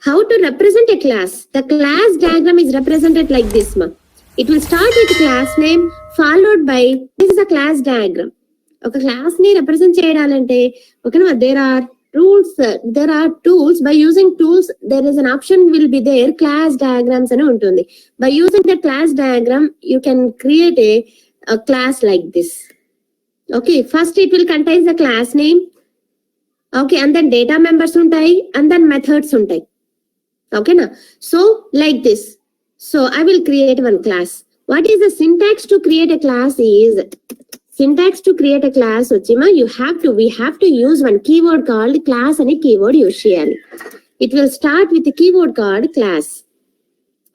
how to represent a class. The class diagram is represented like this, ma. It will start with class name followed by, this is a class diagram. ఒక class ని represent చేయాలంటే ఓకేనా, there are tools. By using tools there is an option will be there, class diagrams అని ఉంటుంది. By using the class diagram you can create a class like this. Okay, first it will contain the class name, okay, and then data members ఉంటాయి, and then methods ఉంటాయి. Okay na, so like this. So I will create one class. What is the syntax to create a class is, syntax to create a class ochima, we have to use one keyword called class and a keyword use cheyali. It will start with a keyword called class.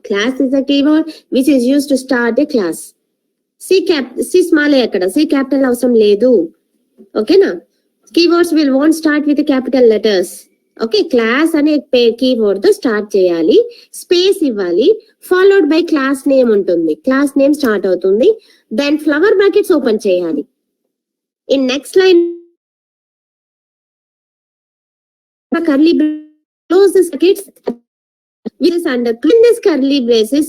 Class is a keyword which is used to start a class. C small ekkada, C capital avasam ledu. Okay na, keywords will won't start with the capital letters. Okay, class అనే keyword తో start చేయాలి, space ఇవ్వాలి, followed by class name ఉంటుంది, class name start అవుతుంది, then flower brackets open చేయాలి. In next line curly close this brackets with under close this curly braces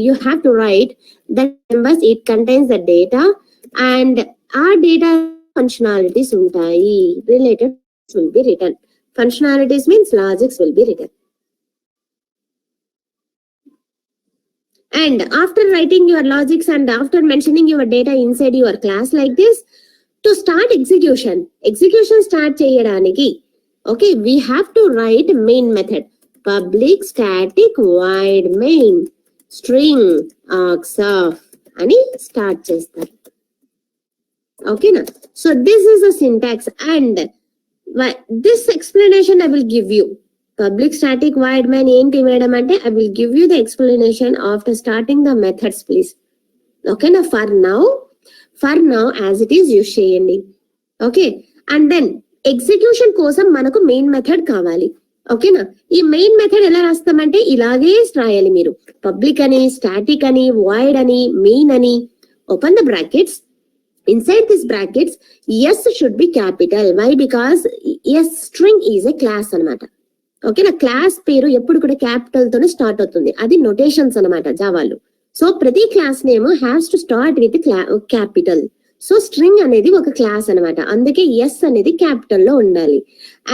you have to write the numbers, it contains the data and our data functionalities ఉంటాయి, related will be written. Functionalities means logics will be written. And after writing your logics and after mentioning your data inside your class like this, to start execution start cheyadaniki, okay, we have to write main method, public static void main string args of ani start chestaru. Okay na, so this is the syntax and this explanation I will give you. Public static void main enti madam ante I will give you the explanation after starting the methods please. Okay na, for now as it is use cheyandi. Okay, and then execution kosam manaku main method kavali. Okay na, ee main method ela rastamante ilage రాయాలి మీరు, public ani static ani void ani main ani. Open the brackets. Inside these brackets, yes should be capital. Why? Because yes string is a class anamata. Okay na, class పేరు ఎప్పుడు కూడా capital తోనే start అవుతుంది, అది notations అన్నమాట జావాలో. So ప్రతి class name has to start with capital. So string అనేది ఒక క్లాస్ అన్నమాట, అందుకే ఎస్ అనేది క్యాపిటల్ లో ఉండాలి.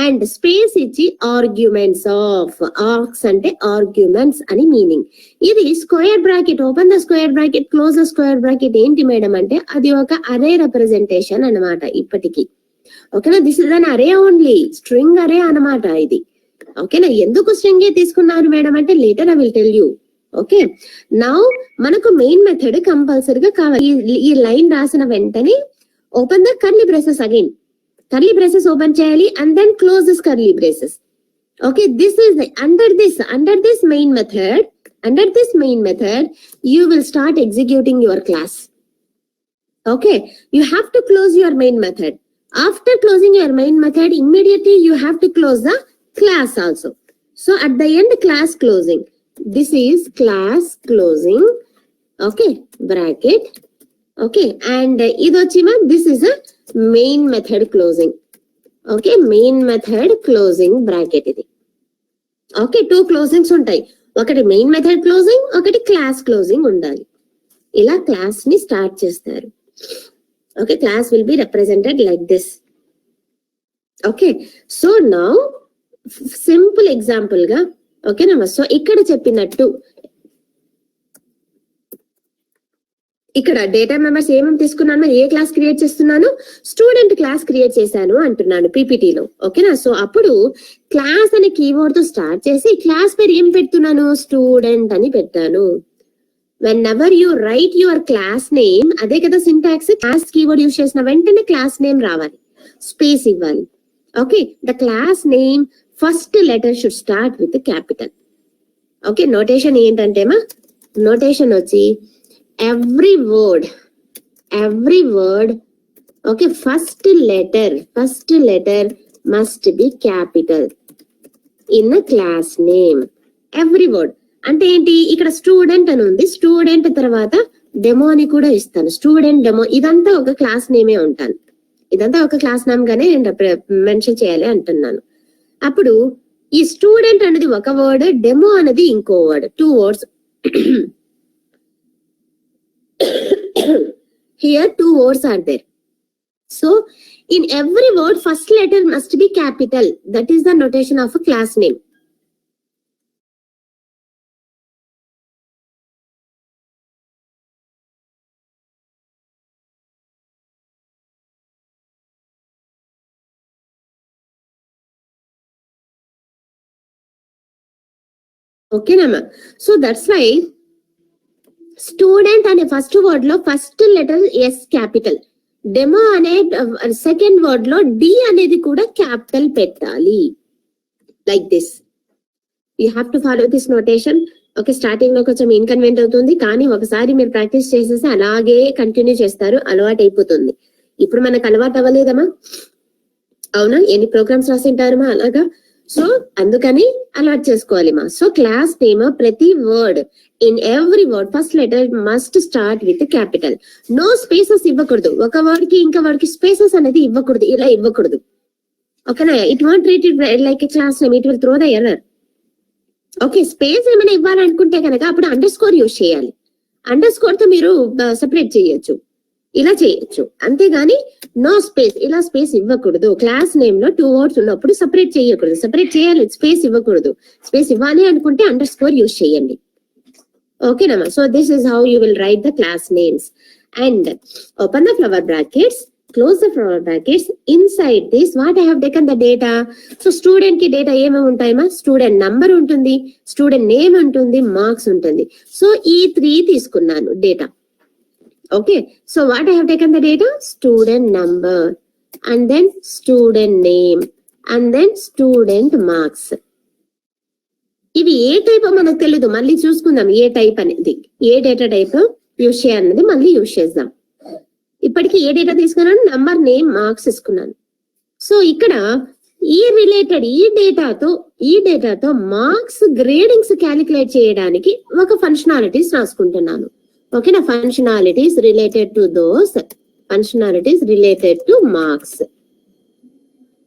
అండ్ స్పేస్ ఇచ్చి ఆర్గ్యుమెంట్స్ ఆఫ్, ఆర్గ్స్ అంటే ఆర్గ్యుమెంట్స్ అని మీనింగ్. ఇది square bracket, open the square bracket, close the square bracket ఏంటి మేడం అంటే అది ఒక అరే రిప్రజెంటేషన్ అన్నమాట ఇప్పటికి. ఓకేనా, దిస్ ఇస్ అన్ అరే ఓన్లీ, స్ట్రింగ్ అరే అన్నమాట ఇది. ఓకేనా, ఎందుకు స్ట్రింగ్ తీసుకున్నారు మేడం అంటే later I will tell you. Okay, now మనకు మెయిన్ మెథడ్ కంపల్సరీగా కావాలి. ఈ లైన్ రాసిన వెంటనే open the curly braces, again curly braces open చేయాలి and then close this curly braces. Okay, this is the under this main method you will start executing your class. Okay, you have to close your main method. After closing your main method, immediately you have to close the class also. So at the end, class closing, this is class closing. Okay, bracket. Okay, and idochima, this is a main method closing. Okay, main method closing bracket ఇది. Okay, 2 closings ఉంటాయి, ఒకటి main method closing, ఒకటి class closing ఉండాలి. ఇలా class ని start చేస్తారు. Okay, class will be represented like this. Okay, so now simple example గా, ఓకేనా, సో ఇక్కడ చెప్పినట్టు ఇక్కడ డేటా మెంబర్స్ ఏమేమి తీసుకున్నాను, ఏ క్లాస్ క్రియేట్ చేస్తున్నాను, స్టూడెంట్ క్లాస్ క్రియేట్ చేశాను అంటున్నాను పీపీటీలో. ఓకేనా, సో అప్పుడు క్లాస్ అనే కీవర్డ్ తో స్టార్ట్ చేసి క్లాస్ పేరు ఏం పెడుతున్నాను, స్టూడెంట్ అని పెట్టాను. Whenever you write your class name, అదే కదా సింటాక్స్, క్లాస్ కీవర్డ్ యూజ్ చేసిన వెంటనే క్లాస్ నేమ్ రావాలి, స్పేస్ ఇవ్వాలి. Okay, the class name first letter should start with capital. Okay, notation ఏంటంటేమా, నోటేషన్ వచ్చి every word, okay, first letter must be capital in a class name. Every word అంటే ఏంటి, ఇక్కడ student అని ఉంది, student తర్వాత డెమో అని కూడా ఇస్తాను, స్టూడెంట్ డెమో, ఇదంతా ఒక క్లాస్ నేమే ఉంటాను, ఇదంతా ఒక క్లాస్ నేమ్ గానే నేను మెన్షన్ చేయాలి అంటున్నాను. అప్పుడు ఈ స్టూడెంట్ అనేది ఒక వర్డ్, డెమో అనేది ఇంకో word, 2 words. Here 2 words are there. So in every word, first letter must be capital. That is the notation of a class name. Okay, Nama. So that's why student అనే first word లో first letter S capital, demo అనే second word లో D అనేది కూడా capital పెట్టాలి. Like this you have to follow this notation. Okay, starting లో కొంచెం inconvenient అవుతుంది, కానీ ఒకసారి మీరు ప్రాక్టీస్ చేసేసి అలాగే కంటిన్యూ చేస్తారు, అలవాటు అయిపోతుంది. ఇప్పుడు మనకు అలవాటు అవ్వలేదమ్మా, అవునా? ఎన్ని ప్రోగ్రామ్స్ రాసింటారమ్మా అలాగా. సో అందుకని అలవాటు చేసుకోవాలి మా. సో క్లాస్ నేమ్ ప్రతి word, in every word first letter must start with capital. No spaces ఇవ్వకూడదు. ఒక వర్డ్ కి ఇంకా వర్డ్ కి స్పేసెస్ అనేది ఇవ్వకూడదు, ఇలా ఇవ్వకూడదు. ఓకేనా? It want treat it like a class name, it will throw the error. Okay, space ఏమైనా ఇవ్వాలనుకుంటే కనుక అప్పుడు అండర్ స్కోర్ యూజ్ చేయాలి. అండర్ స్కోర్ తో మీరు సెపరేట్ చేయొచ్చు, ఇలా చేయొచ్చు. అంతేగాని నో స్పేస్, ఇలా స్పేస్ ఇవ్వకూడదు. క్లాస్ నేమ్ లో 2 words ఉన్నప్పుడు సెపరేట్ చేయకూడదు. సెపరేట్ చేయాలి, స్పేస్ ఇవ్వకూడదు. స్పేస్ ఇవ్వాలి అనుకుంటే అండర్ స్కోర్ యూజ్ చేయండి. ఓకేనమ్మా? So this is how you will write the class names. And open the flower brackets, close the flower brackets. Inside this what I have taken the data. So student కి data ఏమేమి ఉంటాయమ్మా? Student number ఉంటుంది, student name ఉంటుంది, marks ఉంటుంది. So ఈ 3 తీసుకున్నాను data. Okay, so what I have taken the data? Student number, and then student name, and then student marks. ఇవి ఏ type మనకు తెలియదు, మళ్ళీ చూసుకుందాం ఏ టైప్ అనేది, ఏ డేటా టైప్ యూజ్ చేయాలనేది మళ్ళీ యూజ్ చేద్దాం. ఇప్పటికి ఏ డేటా తీసుకున్నాను? నంబర్, నేమ్, మార్క్స్ తీసుకున్నాను. సో ఇక్కడ ఈ రిలేటెడ్ ఈ డేటాతో మార్క్స్, గ్రేడింగ్స్ క్యాలిక్యులేట్ చేయడానికి ఒక ఫంక్షనాలిటీస్ రాసుకుంటున్నాను. ఓకేనా? Functionalities related to those, functionalities related to marks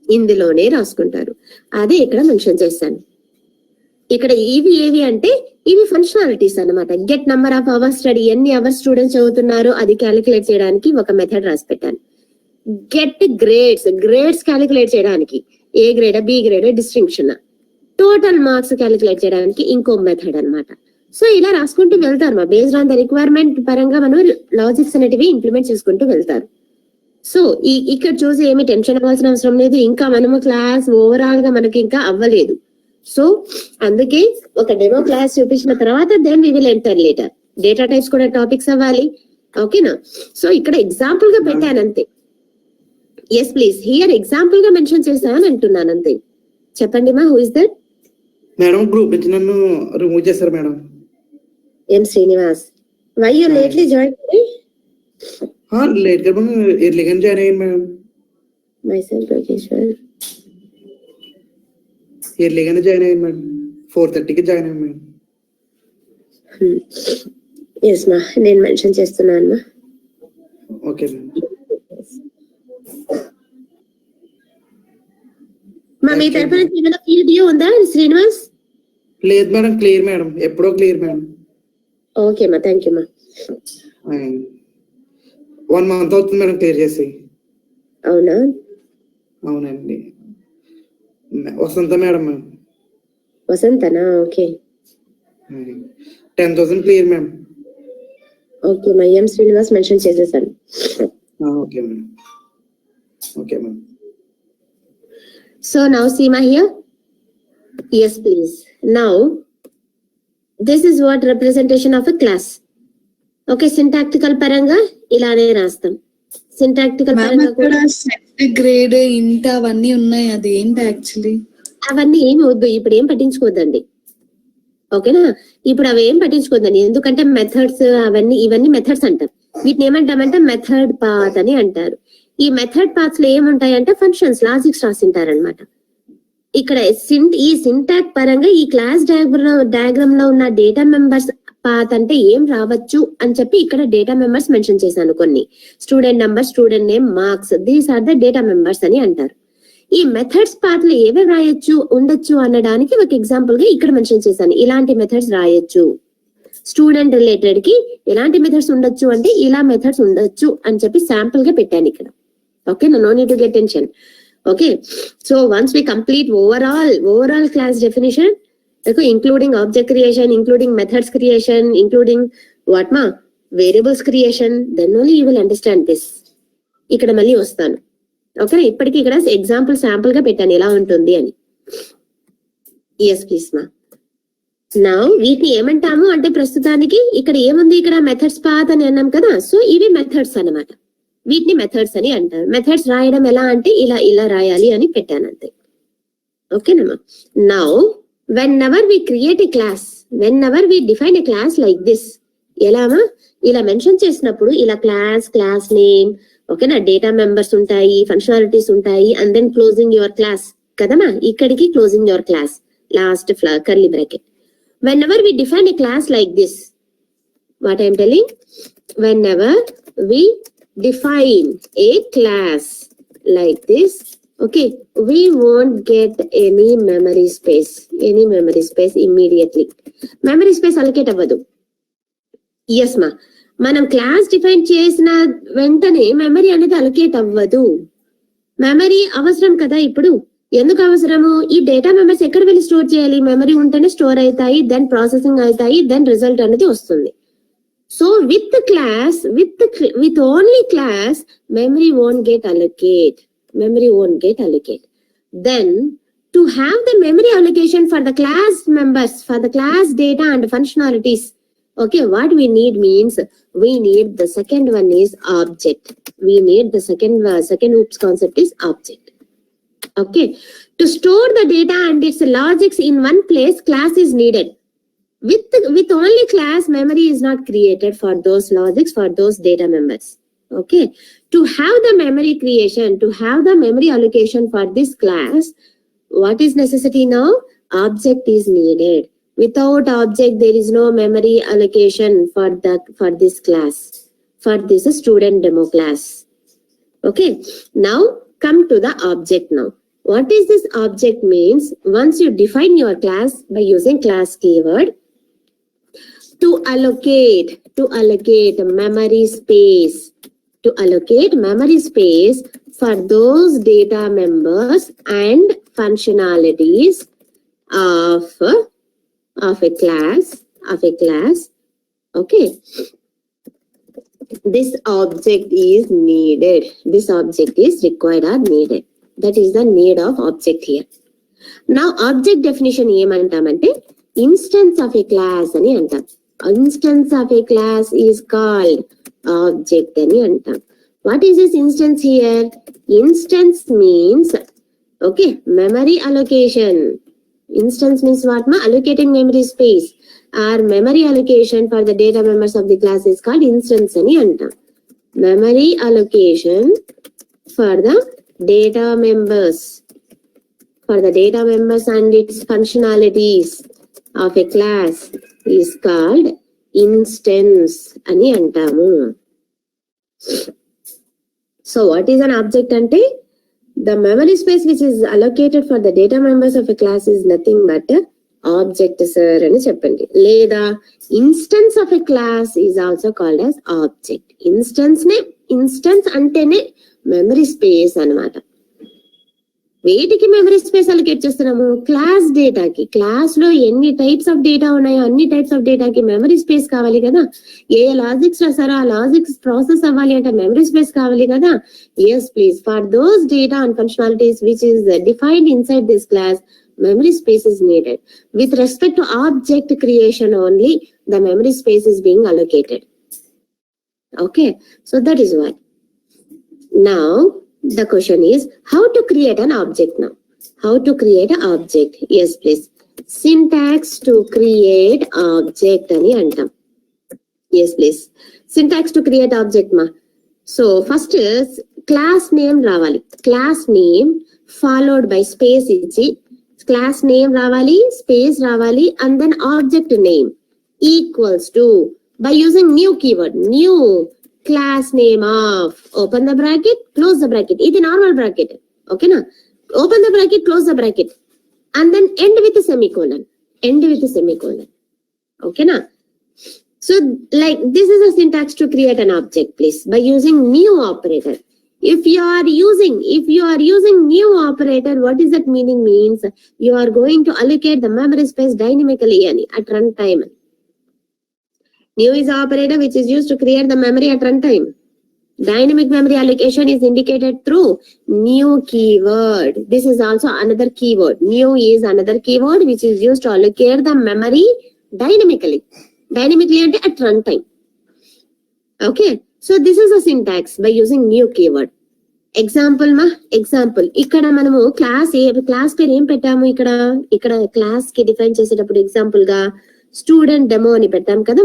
ఇందులోనే రాసుకుంటారు. అదే ఇక్కడ మెన్షన్ చేశాను. ఇక్కడ ఇవి ఏవి అంటే ఇవి ఫంక్షనాలిటీస్ అన్నమాట. Get number of hours study, ఎన్ని అవర్స్ స్టూడెంట్స్ చదువుతున్నారో అది క్యాలిక్యులేట్ చేయడానికి ఒక మెథడ్ రాసి పెట్టాను. గెట్ గ్రేడ్స్ క్యాలిక్యులేట్ చేయడానికి A grade, B grade, distinction, total marks calculate చేయడానికి ఇంకో మెథడ్ అన్నమాట. సో ఇలా రాసుకుంటూ వెళ్తారు మా. బేస్డ్ ఆన్ ద రిక్వైర్మెంట్ పరంగా మనం లాజిక్స్ అనేటివి ఇంప్లిమెంట్ చేసుకుంటూ వెళ్తారు. సో ఇక్కడ చూసి ఏమి టెన్షన్ అవ్వాల్సిన అవసరం లేదు. ఇంకా మనము క్లాస్ ఓవరాల్ గా మనకి ఇంకా అవ్వలేదు. సో అందుకే ఒక డెమో క్లాస్ చూపించిన తర్వాత then we will enter later. Data types కూడా టాపిక్స్ అవ్వాలి. ఓకేనా? సో ఇక్కడ ఎగ్జాంపుల్ గా పెట్టాను అంతే. ఎస్ ప్లీజ్, హియర్ ఎగ్జాంపుల్ గా మెన్షన్ చేశాను అంటున్నాను అంతే. చెప్పండి మా, who is that? Madam group నుంచి నన్ను రిమూవ్ చేశారు madam. M Srinivas, why you lately join? Late గా ఎర్లీగా జాయిన్ అయ్యాను మేడం. మైసెల్ఫ్ లోకేశ్వర్, ఎర్లీగానే జాయిన్ అయ్యాను మేడం. 4:30కి జాయిన్ అయ్యాను మేడం. ఎస్ మా, నేను మెన్షన్ చేస్తున్నాను మా. Okay madam. మా మీ తరఫు నుంచి ఏమైనా వీడియో ఉందా శ్రీనివాస్? లేదు మేడం, క్లియర్ మేడం, ఎప్పుడో క్లియర్ మేడం. ఓకే మా, థ్యాంక్ యూ మా. 1 month అవుతుంది మేడం క్లియర్ చేసి. అవునా? అవునండి. వసంత మేడం. వసంతనా? ఓకే. 10,000 clear madam. ఓకే మా, ఎం శ్రీనివాస్ మెన్షన్ చేసేసాను. Okay madam. Okay madam. So now see ma here. Yes please. Now this is what representation of a class. Okay, syntactical paranga ilane rastam. Syntactical paranga kuda set grade int avanni unnai, adi enti actually avanni em oddu ippudu em pattinchukodandi. ఓకేనా? ఇప్పుడు అవి ఏం పట్టించుకోదండి, ఎందుకంటే methods అవన్నీ ఇవన్నీ methods అంటారు. వీటిని ఏమంటామంటే మెథడ్ పాత్ అని అంటారు. ఈ మెథడ్ పాత్స్ లో ఏముంటాయంటే ఫంక్షన్స్, లాజిక్స్ రాసింటారనమాట. ఇక్కడ ఈ సింటాక్ పరంగా ఈ క్లాస్ డయాగ్రామ్ లో ఉన్న డేటా మెంబర్స్ పాత్ అంటే ఏం రావచ్చు అని చెప్పి ఇక్కడ డేటా మెంబర్స్ మెన్షన్ చేశాను. కొన్ని student number, student name, marks, these are the data members అని అంటారు. ఈ మెథడ్స్ పార్ట్ లో ఏవేవి రాయొచ్చు ఉండొచ్చు అనడానికి ఒక ఎగ్జాంపుల్ గా ఇక్కడ మెన్షన్ చేశాను. ఇలాంటి మెథడ్స్ రాయొచ్చు. స్టూడెంట్ రిలేటెడ్ కి ఎలాంటి మెథడ్స్ ఉండొచ్చు అంటే ఇలా మెథడ్స్ ఉండొచ్చు అని చెప్పి శాంపుల్ గా పెట్టాను ఇక్కడ. Okay, no need to get tension. Okay, so once we complete overall class definition, including object creation, including methods creation, including what మా variables creation, then only you will understand this. ఇక్కడ మళ్ళీ వస్తాను. Okay, ఇప్పటికి ఇక్కడ example sample గా పెట్టాను ఎలా ఉంటుంది అని. ఎస్ ప్లీజ్ మా. నా వీటిని ఏమంటాము అంటే ప్రస్తుతానికి ఇక్కడ ఏముంది, ఇక్కడ మెథడ్స్ పాత్ అని అన్నాం కదా. సో ఇవి మెథడ్స్ అన్నమాట. వీటిని మెథడ్స్ అని అంటారు. మెథడ్స్ రాయడం ఎలా అంటే ఇలా రాయాలి అని పెట్టాను అంతే. ఓకేనమ్మా. Now whenever we create a class, whenever we define a class like this, ఎలామా ఇలా మెన్షన్ చేసినప్పుడు ఇలా క్లాస్ నేమ్, ఓకేనా, డేటా మెంబర్స్ ఉంటాయి, ఫంక్షనాలిటీస్ ఉంటాయి, and then closing your class కదమ్మా. ఇక్కడికి closing your class, last curly bracket. Whenever we define a class like this, what I am telling, whenever we define a class like this, okay, we won't get any memory space immediately. Memory space allocate అవ్వదు. Yes మా, మనం class define చేసిన వెంటనే memory అనేది allocate అవ్వదు. Memory అవసరం కదా ఇప్పుడు. ఎందుకు అవసరము? ఈ డేటా మెంబర్స్ ఎక్కడ వెళ్ళి స్టోర్ చేయాలి? మెమరీ ఉంటేనే స్టోర్ అవుతాయి, దెన్ ప్రాసెసింగ్ అవుతాయి, దెన్ రిజల్ట్ అనేది వస్తుంది. So with only class, memory won't get allocate. Then to have the memory allocation for the class members, for the class data and functionalities, okay, what we need means we need the second one is object. We need the second oops concept is object. Okay, to store the data and its logics in one place, class is needed. With only class, memory is not created for those logics, for those data members. Okay, to have the memory creation, to have the memory allocation for this class, what is necessity now? Object is needed. Without object, there is no memory allocation for this class, for this student demo class. Okay, now come to the object now. What is this object means? Once you define your class by using class keyword, to allocate memory space, for those data members and functionalities of a class. Okay, this object is needed. This object is required or needed. That is the need of object here. Now object definition ఏమంటామంటే instance of a class అని అంటాం. Instance of a class is called object అని అంటాం. What is this instance here? Instance means, okay, memory allocation. Instance means what ma? Allocating memory space or memory allocation for the data members of the class is called instance అని అంటాం. Memory allocation for the data members and its functionalities of a class is called instance అని అంటాము. So what is an object ante? The memory space which is allocated for the data members of a class is nothing but object sir అని చెప్పండి. లేదా instance of a class is also called as object. Instance అంటేనే memory space అన్నమాట. వేటికి memory space allocate చేస్తున్నాము? Class డేటాకి. Class లో ఎన్ని types of data ఉన్నాయో అన్ని టైప్స్ ఆఫ్ డేటాకి మెమరీ స్పేస్ కావాలి కదా. ఏ లాజిక్స్ రాసారో ఆ లాజిక్స్ ప్రాసెస్ అవ్వాలి అంటే మెమరీ స్పేస్ కావాలి కదా. Yes please, for those data and functionalities which is defined inside this class, memory space is needed. With respect to object creation only, the memory space is being allocated. Okay, so that is why. Now the question is how to create an object now. How to create an object? Yes please. Syntax to create object ani antam. Yes please. Syntax to create object ma. So first is class name ravali. Class name followed by space ichi. Class name ravali, space ravali, and then object name equals to, by using new keyword, new class name of, open the bracket, close the bracket. This is normal bracket. Okay na? open the bracket, close the bracket, and then end with a semicolon. End with a semicolon. Okay, na? So, like, this is a syntax to create an object, please, by using new operator. If you are using new operator, what is that meaning? Means you are going to allocate the memory space dynamically at runtime. New is the operator which is used to create the memory at runtime. Dynamic memory allocation is indicated through new keyword. This is also another keyword. New is another keyword which is used to allocate the memory dynamically. Dynamically and at runtime. Okay. So this is a syntax by using new keyword. Example ma, example. ఇక్కడ మనము class పేరు ఏం పెట్టాము? ఇక్కడ class కి define చేసేటప్పుడు example గా student demo అని పెట్టాం కదా.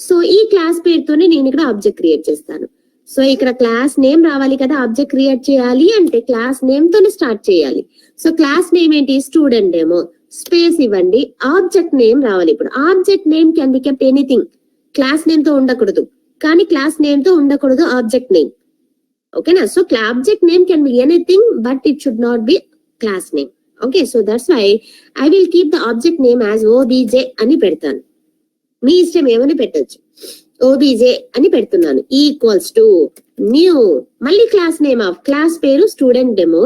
సో ఈ క్లాస్ పేరుతోనే నేను ఇక్కడ ఆబ్జెక్ట్ క్రియేట్ చేస్తాను. సో ఇక్కడ క్లాస్ నేమ్ రావాలి కదా, ఆబ్జెక్ట్ క్రియేట్ చేయాలి అంటే క్లాస్ నేమ్ తోనే స్టార్ట్ చేయాలి. సో క్లాస్ నేమ్ ఏంటి? Student demo. స్పేస్ ఇవ్వండి, ఆబ్జెక్ట్ నేమ్ రావాలి. ఇప్పుడు object name can be kept anything. Class name తో ఉండకూడదు, కానీ క్లాస్ నేమ్ తో ఉండకూడదు ఆబ్జెక్ట్ నేమ్. ఓకేనా? So object name can be anything but it should not be class name. Okay, so that's why I will keep the object name as OBJ అని పెడతాను. మీ ఇష్టం ఏమని పెట్టొచ్చు. OBJ అని పెడుతున్నాను. ఈక్వల్స్ టు న్యూ, మళ్ళీ class name of, class పేరు student demo,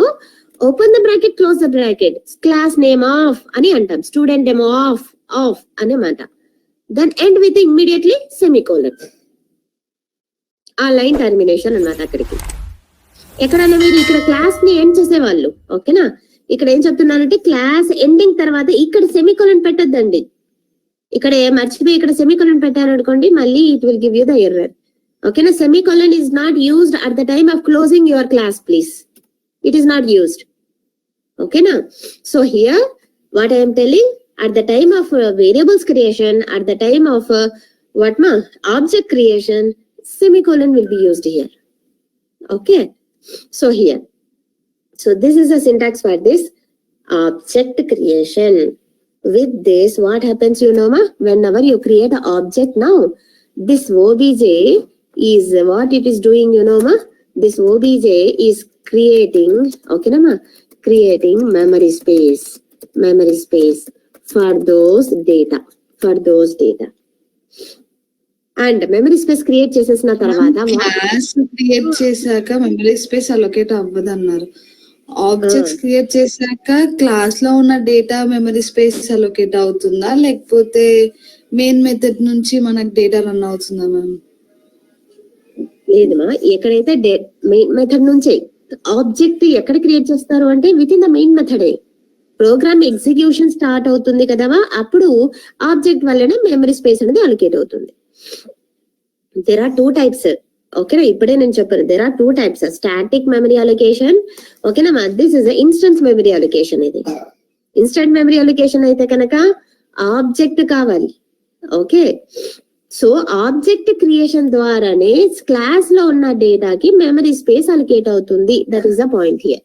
open the bracket, close the bracket, class name of అని అంటాం. స్టూడెంట్ డెమో ఆఫ్ అన్నమాట. Then end with immediately semicolon. ఆ లైన్ టర్మినేషన్ అన్నమాట. అక్కడికి ఎక్కడైనా మీరు ఇక్కడ క్లాస్ ని ఎండ్ చేసేవాళ్ళు, ఓకేనా? ఇక్కడ ఏం చెప్తున్నానంటే క్లాస్ ఎండింగ్ తర్వాత ఇక్కడ సెమికోలన్ పెట్టొద్దండి. ఇక్కడ మర్చిపోయి ఇక్కడ సెమికోలన్ పెట్టాను అనుకోండి, మళ్ళీ it will give you the error. ఓకేనా? Semicolon is not used at the time of closing your class, please. It is not used. Okay na? So here what I am telling, at the time of variables creation, at the time of object creation, semicolon will be used here. Okay. So here, so this is the syntax for this object creation. With this, what happens, you know ma? Whenever you create an object now, this OBJ is what it is doing, you know ma? This OBJ is creating, okay na ma? Creating memory space for those data. And memory space create చేసేసిన తర్వాత class create చేశాక memory space allocate అవ్వదు అన్నారు. Objects create చేశాక class లో ఉన్న data memory space allocate అవుతుందా, లేకపోతే మెయిన్ మెథడ్ నుంచి మనకు డేటా రన్ అవుతుందా మ్యామ్? లేదమ్మా, ఎక్కడైతే మెయిన్ మెథడ్ నుంచే ఆబ్జెక్ట్ ఎక్కడ క్రియేట్ చేస్తారు అంటే విత్ ఇన్ ద మెయిన్ మెథడే. ప్రోగ్రామ్ ఎగ్జిక్యూషన్ స్టార్ట్ అవుతుంది కదవా, అప్పుడు ఆబ్జెక్ట్ వల్లనే మెమరీ స్పేస్ అనేది అలొకేట్ అవుతుంది. There are 2 types. ఓకేనా? ఇప్పుడే నేను చెప్పాను, there are 2 types. Static memory allocation, ఓకేనా? This is instant memory allocation. ఇది ఇన్స్టెంట్ మెమరీ అలొకేషన్ అయితే కనుక ఆబ్జెక్ట్ కావాలి. ఓకే, సో ఆబ్జెక్ట్ క్రియేషన్ ద్వారానే క్లాస్ లో ఉన్న డేటాకి మెమరీ స్పేస్ అలొకేట్ అవుతుంది. That is the point here.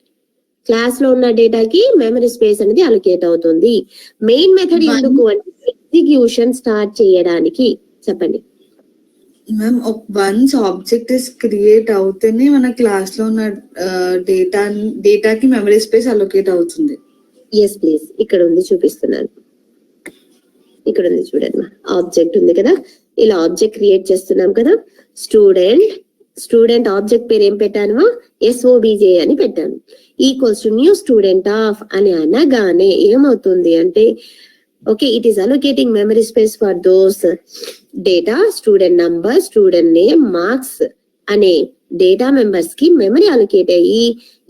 Class లో ఉన్న డేటాకి మెమరీ స్పేస్ అనేది అలొకేట్ అవుతుంది. మెయిన్ మెథడ్ ఎందుకు అంటే ఎగ్జిక్యూషన్ స్టార్ట్ చేయడానికి. చెప్పండి ma'am. Once object is create అవుతేనే మన క్లాస్ లో ఉన్న డేటాకి మెమరీ స్పేస్ అలొకేట్ అవుతుంది. ఎస్ ప్లీజ్, ఇక్కడ ఉంది చూపిస్తున్నాను. ఇక్కడ ఉంది చూడండి, ఆబ్జెక్ట్ ఉంది కదా, ఇలా ఆబ్జెక్ట్ క్రియేట్ చేస్తున్నాం కదా. స్టూడెంట్ ఆబ్జెక్ట్ పేరు ఏం పెట్టాను? SOBJ అని పెట్టాను. Equals to new student of అని అనగానే ఏమవుతుంది అంటే, okay, it is allocating memory space for those data, student number, student name, marks అనే డేటా మెంబర్స్ కి మెమరీ అలొకేట్ అయ్యి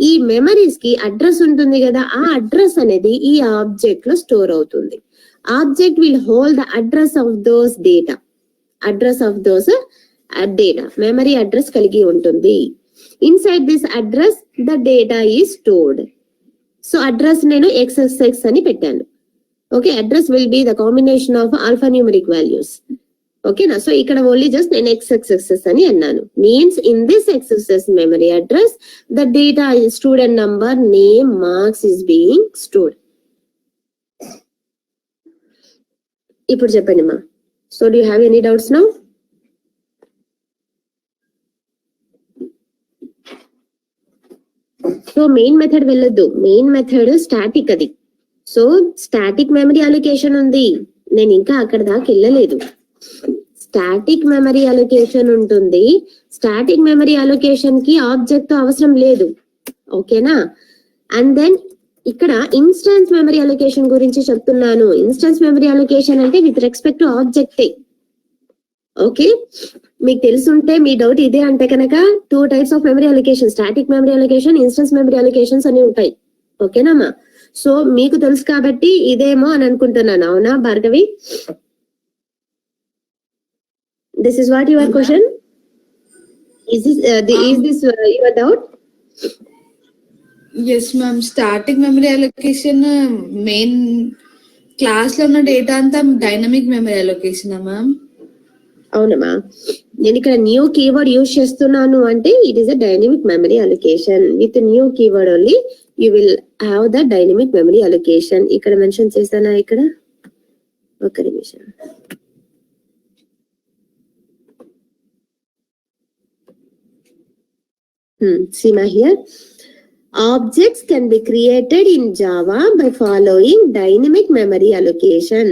ఈ మెమరీస్ కి అడ్రస్ ఉంటుంది కదా, ఆ అడ్రస్ అనేది ఈ ఆబ్జెక్ట్ లో స్టోర్ అవుతుంది. Object will hold the address of those data. Memory address కలిగి ఉంటుంది. Inside this address, the data is stored. So address నేను XXX అని పెట్టాను. Okay, address will be the combination of alphanumeric values. Okay na? So ఇక్కడ only just నేను XXX అని అన్నాను. Means in this XXX memory address, the data is student number, name, marks is being stored. ఇప్పుడు చెప్పండి మా. So do you have any doubts now? So main method వెళ్ళొద్దు, main method static అది. So static memory allocation ఉంది, నేను ఇంకా అక్కడ దాకా వెళ్ళలేదు. స్టాటిక్ మెమరీ అలొకేషన్ ఉంటుంది, స్టాటిక్ మెమరీ అలొకేషన్ కి ఆబ్జెక్ట్ అవసరం లేదు, ఓకేనా. అండ్ దెన్ ఇక్కడ ఇన్స్టాన్స్ మెమరీ అలొకేషన్ గురించి చెప్తున్నాను. ఇన్స్టాన్స్ మెమరీ అలొకేషన్ అంటే విత్ రెస్పెక్ట్ టు ఆబ్జెక్టే. ఓకే, మీకు తెలుసుంటే మీ డౌట్ ఇదే అంటే కనుక 2 types of memory allocation, static memory allocation, instance memory allocations అని ఉంటాయి, ఓకేనమ్మా. సో మీకు తెలుసు కాబట్టి ఇదేమో అని అనుకుంటున్నాను, అవునా Bhargavi? This is what your question? Is this your doubt? Yes ma'am, static memory allocation main class లో ఉన్న డేటా అంతా డైనమిక్ మెమరీ అలొకేషన్ మ్యామ్. అవునమ్మా, నేను ఇక్కడ న్యూ కీవర్డ్ యూజ్ చేస్తున్నాను అంటే it is a dynamic memory allocation. With new keyword only you will have the dynamic memory allocation. ఇక్కడ mention చేశానా? ఇక్కడ ఒక నిమిషం. Sima here. Objects can be created in Java by following dynamic memory allocation.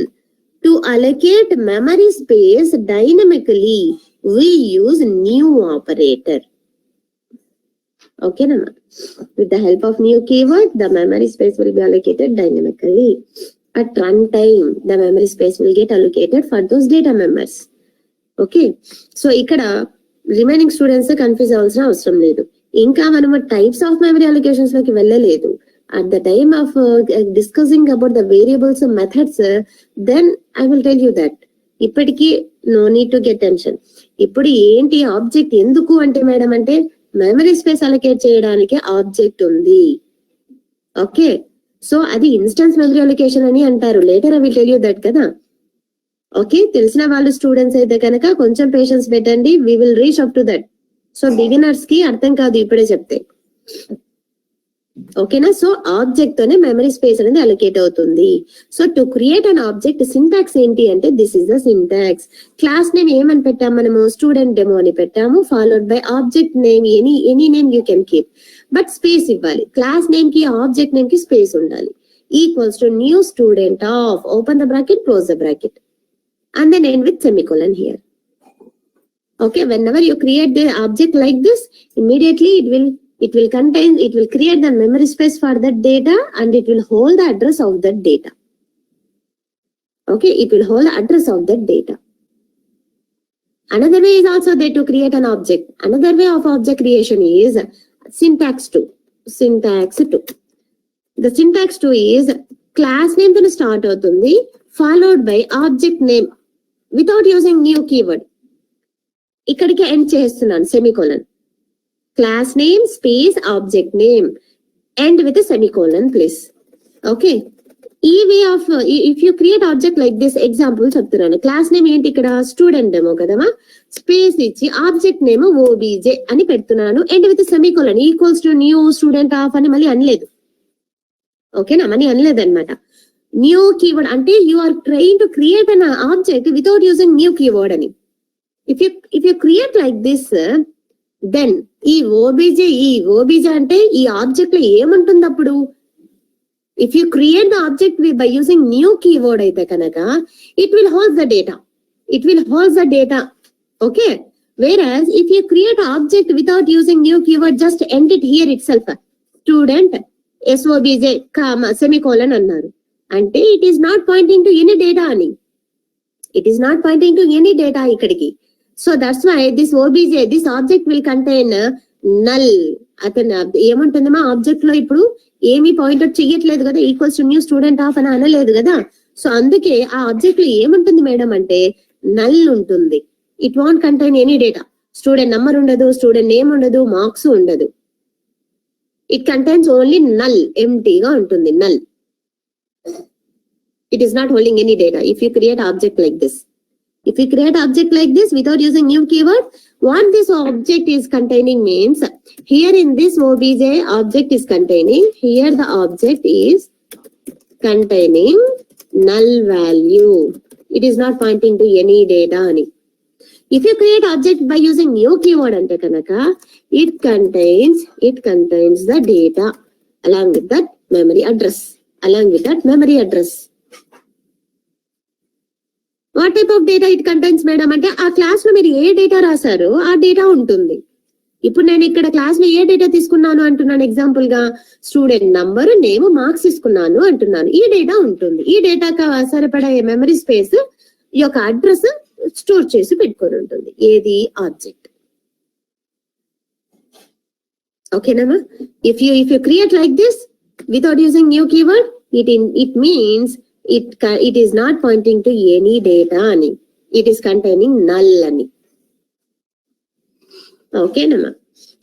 To allocate memory space dynamically, we use new operator. Okay, Nama. With the help of new keyword, the memory space will be allocated dynamically. At runtime, the memory space will get allocated for those data members. Okay. So, ikkada remaining students confuse అవ్వాల్సిన అవసరం లేదు. ఇంకా మనము types of memory allocations లోకి వెళ్ళలేదు. At the time of discussing about the variables methods, then I will tell you that. ఇప్పటికీ no need to get tension. ఇప్పుడు ఏంటి ఆబ్జెక్ట్ ఎందుకు అంటే మేడం అంటే మెమరీ స్పేస్ అలొకేట్ చేయడానికి ఆబ్జెక్ట్ ఉంది. ఓకే, సో అది ఇన్స్టెన్స్ మెమరీ అలొకేషన్ అని అంటారు. Later I will tell you that కదా. ఓకే, తెలిసిన వాళ్ళు స్టూడెంట్స్ అయితే కనుక కొంచెం పేషెన్స్ పెట్టండి, we will reach up to that. So beginners కి అర్థం కాదు ఇప్పుడే చెప్తే, ఓకేనా. సో ఆబ్జెక్ట్ తోనే మెమరీ స్పేస్ అనేది అలొకేట్ అవుతుంది. So to create an object syntax ఏంటి అంటే this is the syntax. Class name ఏమని పెట్టాము మనము? స్టూడెంట్ డెమో అని పెట్టాము, followed by object name, any name you can keep, but space ఇవ్వాలి. క్లాస్ నేమ్ కి ఆబ్జెక్ట్ నేమ్ కి స్పేస్ ఉండాలి. Equals to new student of, open the bracket, close the bracket, and then end with semicolon here. Okay, whenever you create the object like this, immediately it will create the memory space for that data, and it will hold the address of that data. Okay, it will hold the address of that data. Another way is also there to create an object. Another way of object creation is syntax 2. The syntax 2 is class name to start అవుతుంది, followed by object name without using new keyword. ఇక్కడికి end చేస్తున్నాను, semicolon. Class name space object name, end with semicolon please. Okay, ఈ way of if you create object like this, example చెప్తున్నాను. Class name ఏంటి ఇక్కడ? Student demo కదమ్మా. Space ఇచ్చి object name OBJ అని పెడుతున్నాను, end with semicolon, equals to new student of అని మళ్ళీ అనలేదు. ఓకేనా, మళ్ళీ అనలేదు అనమాట. న్యూ కీవర్డ్ అంటే you are trying to create an object without using new keyword అని. If you create like this, then ఈ ఓబీజే అంటే ఈ ఆబ్జెక్ట్ లో ఏముంటుంది అప్పుడు? If you create the object by using new keyword అయితే కనుక it will hold the data. Okay, whereas if you create object without using new keyword, just end it here itself, student SOBJ, semicolon అన్నారు అంటే it is not pointing to any data అని. It is not pointing to any data ఇక్కడికి. So that's why this OBJ, this object will contain null. అతను ఏముంటుందమ్మా object లో ఇప్పుడు ఏమీ point out చెయ్యట్లేదు కదా, equals to new student of అని అనలేదు కదా. సో అందుకే ఆ ఆబ్జెక్ట్ లో ఏముంటుంది మేడం అంటే నల్ ఉంటుంది. It want contain any data. Student number ఉండదు, స్టూడెంట్ నేమ్ ఉండదు, మార్క్స్ ఉండదు. ఇట్ కంటైన్స్ ఓన్లీ నల్, ఎంటీగా ఉంటుంది null. It is not holding any data. If you create object like this, without using new keyword, what this object is containing means here in this OBJ object is containing, here the object is containing null value. It is not pointing to any data ani. If you create object by using new keyword ante kanaka, it contains the data along with that memory address. What type of data it contains madam అంటే ఆ class లో మీరు ఏ data రాశారో ఆ data ఉంటుంది. ఇప్పుడు నేను ఇక్కడ క్లాస్ లో ఏ డేటా తీసుకున్నాను అంటున్నాను, ఎగ్జాంపుల్ గా స్టూడెంట్ నంబర్, నేమ్, మార్క్స్ తీసుకున్నాను అంటున్నాను. ఈ డేటా ఉంటుంది. ఈ డేటా సరిపడే మెమరీ స్పేస్ ఈ యొక్క అడ్రస్ స్టోర్ చేసి పెట్టుకొని ఉంటుంది. ఏది? ఆబ్జెక్ట్. ఓకేనా? If you create like this without using new keyword, it means it is not pointing to any data ani, it is containing null ani. Okay nama?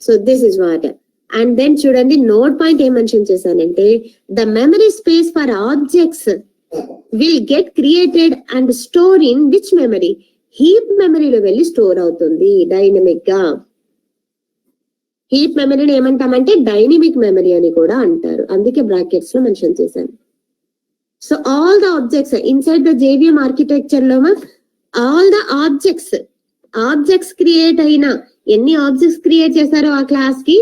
So this is what. And then chudandi node point em mention chesanante, the memory space for objects will get created and stored in which memory? Heap memory lo velli store avutundi dynamic ga. Heap మెమరీని ఏమంటామంటే dynamic memory అని కూడా అంటారు. అందుకే brackets లో mention చేశాను. So all the objects inside the JVM architecture లో all the objects create అయిన ఎన్ని ఆబ్జెక్ట్స్ క్రియేట్ చేశారో ఆ క్లాస్ కి,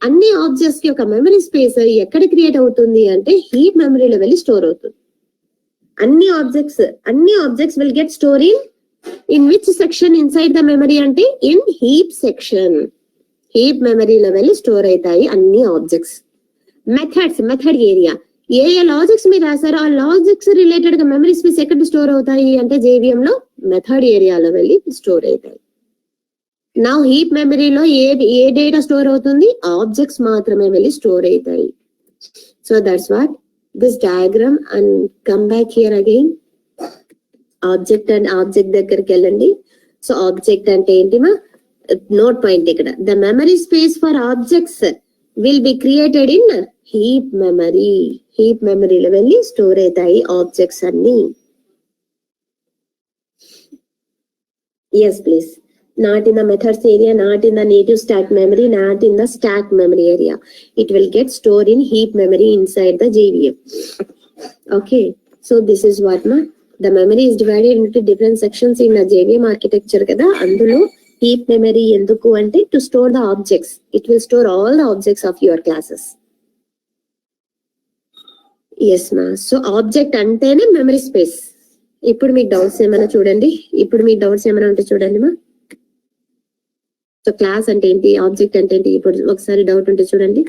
అన్ని ఆబ్జెక్ట్స్ కి ఒక మెమరీ స్పేస్ ఎక్కడ క్రియేట్ అవుతుంది అంటే హీప్ మెమరీలో వెళ్ళి స్టోర్ అవుతుంది. అన్ని objects will get store in which section inside the memory అంటే ఇన్ హీప్ సెక్షన్. హీప్ మెమరీలో వెళ్ళి స్టోర్ అవుతాయి అన్ని ఆబ్జెక్ట్స్. మెథడ్ ఏరియా, ఏ లాజిక్స్ మీరు రాశారో ఆ లాజిక్స్ రిలేటెడ్ గా మెమరీ స్పేస్ ఎక్కడ స్టోర్ అవుతాయి అంటే జేవిఎం లో మెథడ్ ఏరియాలో వెళ్ళి స్టోర్ అవుతాయి. నా హీప్ మెమరీలో ఏ డేటా స్టోర్ అవుతుంది? ఆబ్జెక్ట్స్ మాత్రమే వెళ్ళి స్టోర్ అవుతాయి. So that's what this diagram. And come back here again. Object దగ్గరికి వెళ్ళండి. సో ఆబ్జెక్ట్ అంటే ఏంటిమా? నోట్ పాయింట్ ఇక్కడ, the memory space for objects will be created in heap memory. Heap మెమరీలో వెళ్ళి స్టోర్ అవుతాయి ఆబ్జెక్ట్స్ అన్ని. Yes please. Not in the methods area, not in the native stack memory, not in the stack memory area. It will get store in heap memory inside the JVM. Okay, so this is what మా the memory is divided into different sections in the JVM architecture కదా. అందులో heap memory ఎందుకు అంటే to store the objects. It will store all the objects of your classes. Yes మా. So object అంటేనే memory space. ఇప్పుడు మీకు doubts ఏమైనా ఉంటే చూడండి మా. సో క్లాస్ అంటే ఏంటి, ఆబ్జెక్ట్ అంటే ఏంటి, ఇప్పుడు ఒకసారి డౌట్ ఉంటే చూడండి.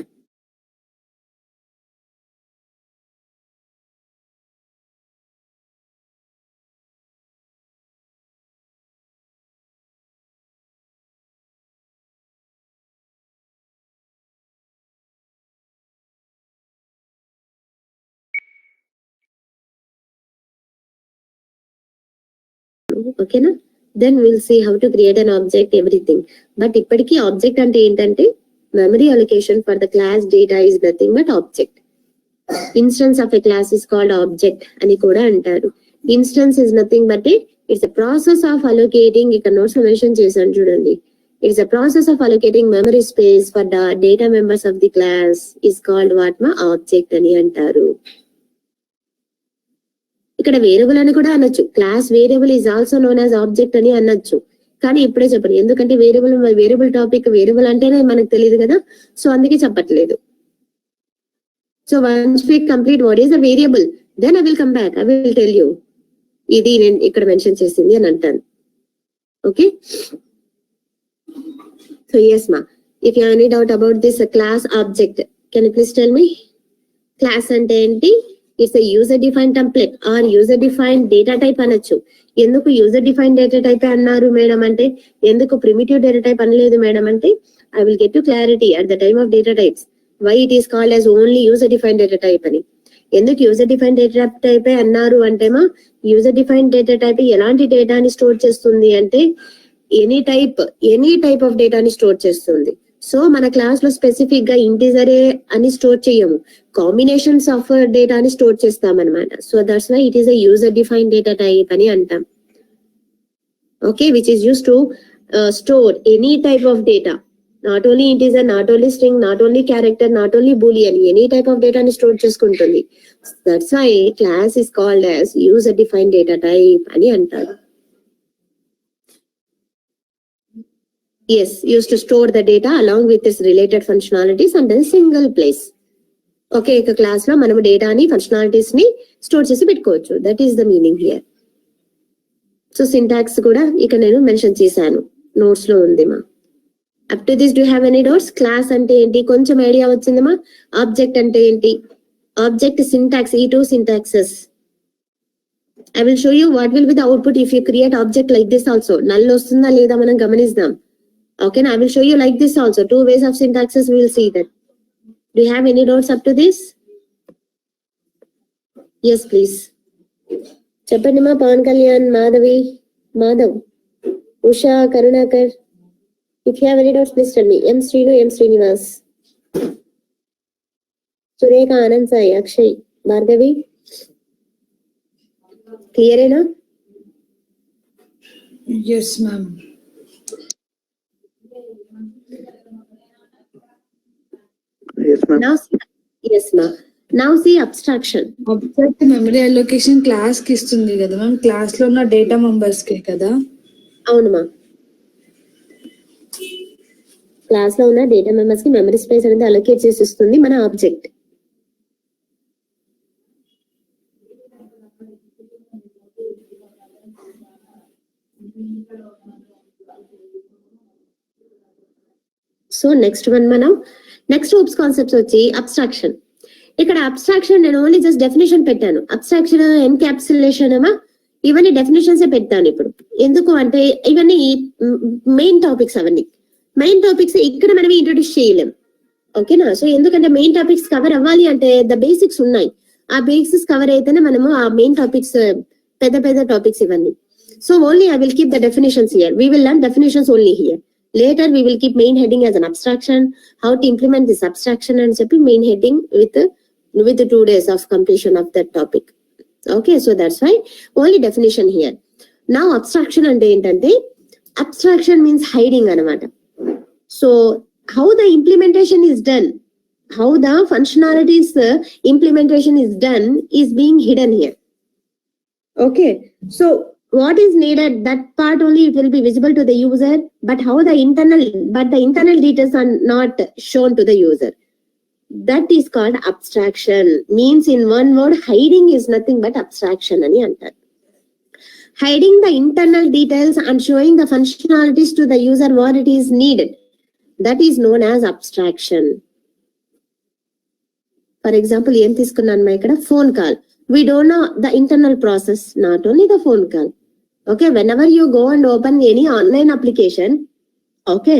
ఓకేనా? Then will see how to create an object everything. But ఇప్పటికీ ఆబ్జెక్ట్ అంటే ఏంటంటే memory allocation for the class data is nothing but object. Instance of a class is called object అని కూడా అంటారు. Instance is nothing but it's a process of allocating. ఇక్కడ notes లో mention చేశాను చూడండి. It's a process of allocating memory space for the data members of the class is called what మా object అని అంటారు. ఇక్కడ వేరియబుల్ అని కూడా అనొచ్చు. Class variable is also known as object అని అనొచ్చు. కానీ ఇప్పుడే చెప్పండి, ఎందుకంటే వేరియబుల్ టాపిక్ వేరియబుల్ అంటేనే మనకు తెలియదు కదా, సో అందుకే చెప్పట్లేదు. So once we complete what is the variable, then I will come back, I will tell you ఇది నేను ఇక్కడ మెన్షన్ చేసింది అని అంటాను. ఓకే, సో ఎస్ మా, if you have any doubt about this class object, can you please tell me? Class అంటే ఏంటి? It's a user define template or user define data type అనొచ్చు. ఎందుకు యూజర్ డిఫైన్ డేటా టైప్ అన్నారు madam అంటే, ఎందుకు primitive data type అనలేదు madam అంటే, I will get to clarity at the time of data types why it is called as only user define data type అని. ఎందుకు user define data type అన్నారు అంటేమా, user define data type ఎలాంటి డేటాని store చేస్తుంది అంటే any type of డేటాని store చేస్తుంది. సో మన క్లాస్ లో స్పెసిఫిక్ గా ఇంటిజరే అని స్టోర్ చేయము, కాంబినేషన్స్ ఆఫ్ డేటాని స్టోర్ చేస్తాం అనమాట. So that's why it is a user define data type అని అంటాం. Okay, which is use to store any type of data, not only integer, not only string, not only character, not only boolean, any type of డేటాని store చేసుకుంటుంది. That's why class is called as user define data type అని అంటారు. Yes, used to store the data along with its related functionalities under a single place. ఒకే ఒక class లో మనం డేటాని functionalities ని store చేసి పెట్టుకోవచ్చు. That is the meaning here. So syntax కూడా ఇక్కడ నేను మెన్షన్ చేశాను, నోట్స్ లో ఉంది మా. Up to this do have any doubts? Class అంటే ఏంటి కొంచెం ఐడియా వచ్చిందమ్మా? ఆబ్జెక్ట్ అంటే ఏంటి? ఆబ్జెక్ట్ సింటాక్స్, ఈ two syntaxes. I will show you what will be the output if you create object like this also. Null వస్తుందా లేదా మనం గమనిద్దాం. Okay, I will show you like this also. Two ways of syntaxes, we will see that. Do you have any doubts up to this? Yes, please. చెప్పండి మా. Pawan Kalyan, Madhavi, Madhav, Usha, Karunakar. If you have any doubts, please tell me. M. Srinu, M. Srinivas, Surekha, Anand Sai, Akshay, Bhargavi. Clear ఏనా? Yes, ma'am. Yes, ma'am. Now see, yes ma. Now see abstraction. Object memory allocation class కి ఇస్తుంది కదా ma'am, class లో ఉన్న data members కే కదా. అవును మా. Class లో ఉన్న డేటా మెంబర్స్ కి మెమరీ స్పేస్ అనేది అలొకేట్ చేసి ఇస్తుంది మన ఆబ్జెక్ట్. సో నెక్స్ట్ వన్ మనం నెక్స్ట్ హూప్స్ కాన్సెప్ట్స్ వచ్చి అబ్స్ట్రాక్షన్. ఇక్కడ అబ్స్ట్రాక్షన్ నేను ఓన్లీ జస్ట్ డెఫినేషన్ పెట్టాను. అబ్స్ట్రాక్షన్, ఎన్క్యాప్సులేషన్ ఏమా, ఇవన్నీ డెఫినేషన్స్ పెట్టాను ఇప్పుడు. ఎందుకు అంటే ఇవన్నీ మెయిన్ టాపిక్స్, అవన్నీ మెయిన్ టాపిక్స్ ఇక్కడ మనం ఇంట్రొడ్యూస్ చేయలేం. ఓకేనా? సో ఎందుకంటే మెయిన్ టాపిక్స్ కవర్ అవ్వాలి అంటే ద బేసిక్స్ ఉన్నాయి. ఆ బేసిక్స్ కవర్ అయితేనే మనము ఆ మెయిన్ టాపిక్స్, పెద్ద పెద్ద టాపిక్స్ ఇవన్నీ. So only I will keep the definitions here. We will learn definitions only here. Later we will keep main heading as an abstraction, how to implement this abstraction and చెప్పి main heading with 2 days of completion of that topic. Okay, so that's why only definition here. Now abstraction అంటే ఏంటంటే, abstraction means hiding అన్నమాట. So how the implementation is done, how the functionalities implementation is done is being hidden here. Okay, so what is needed, that part only it will be visible to the user, but the internal details are not shown to the user. That is called abstraction. Means in one word, hiding is nothing but abstraction ani antaru. Hiding the internal details and showing the functionalities to the user what it is needed, that is known as abstraction. For example, em తీసుకున్నాను ikkada phone call. We don't know the internal process, not only the phone call. Okay, whenever you go and open any online application, okay,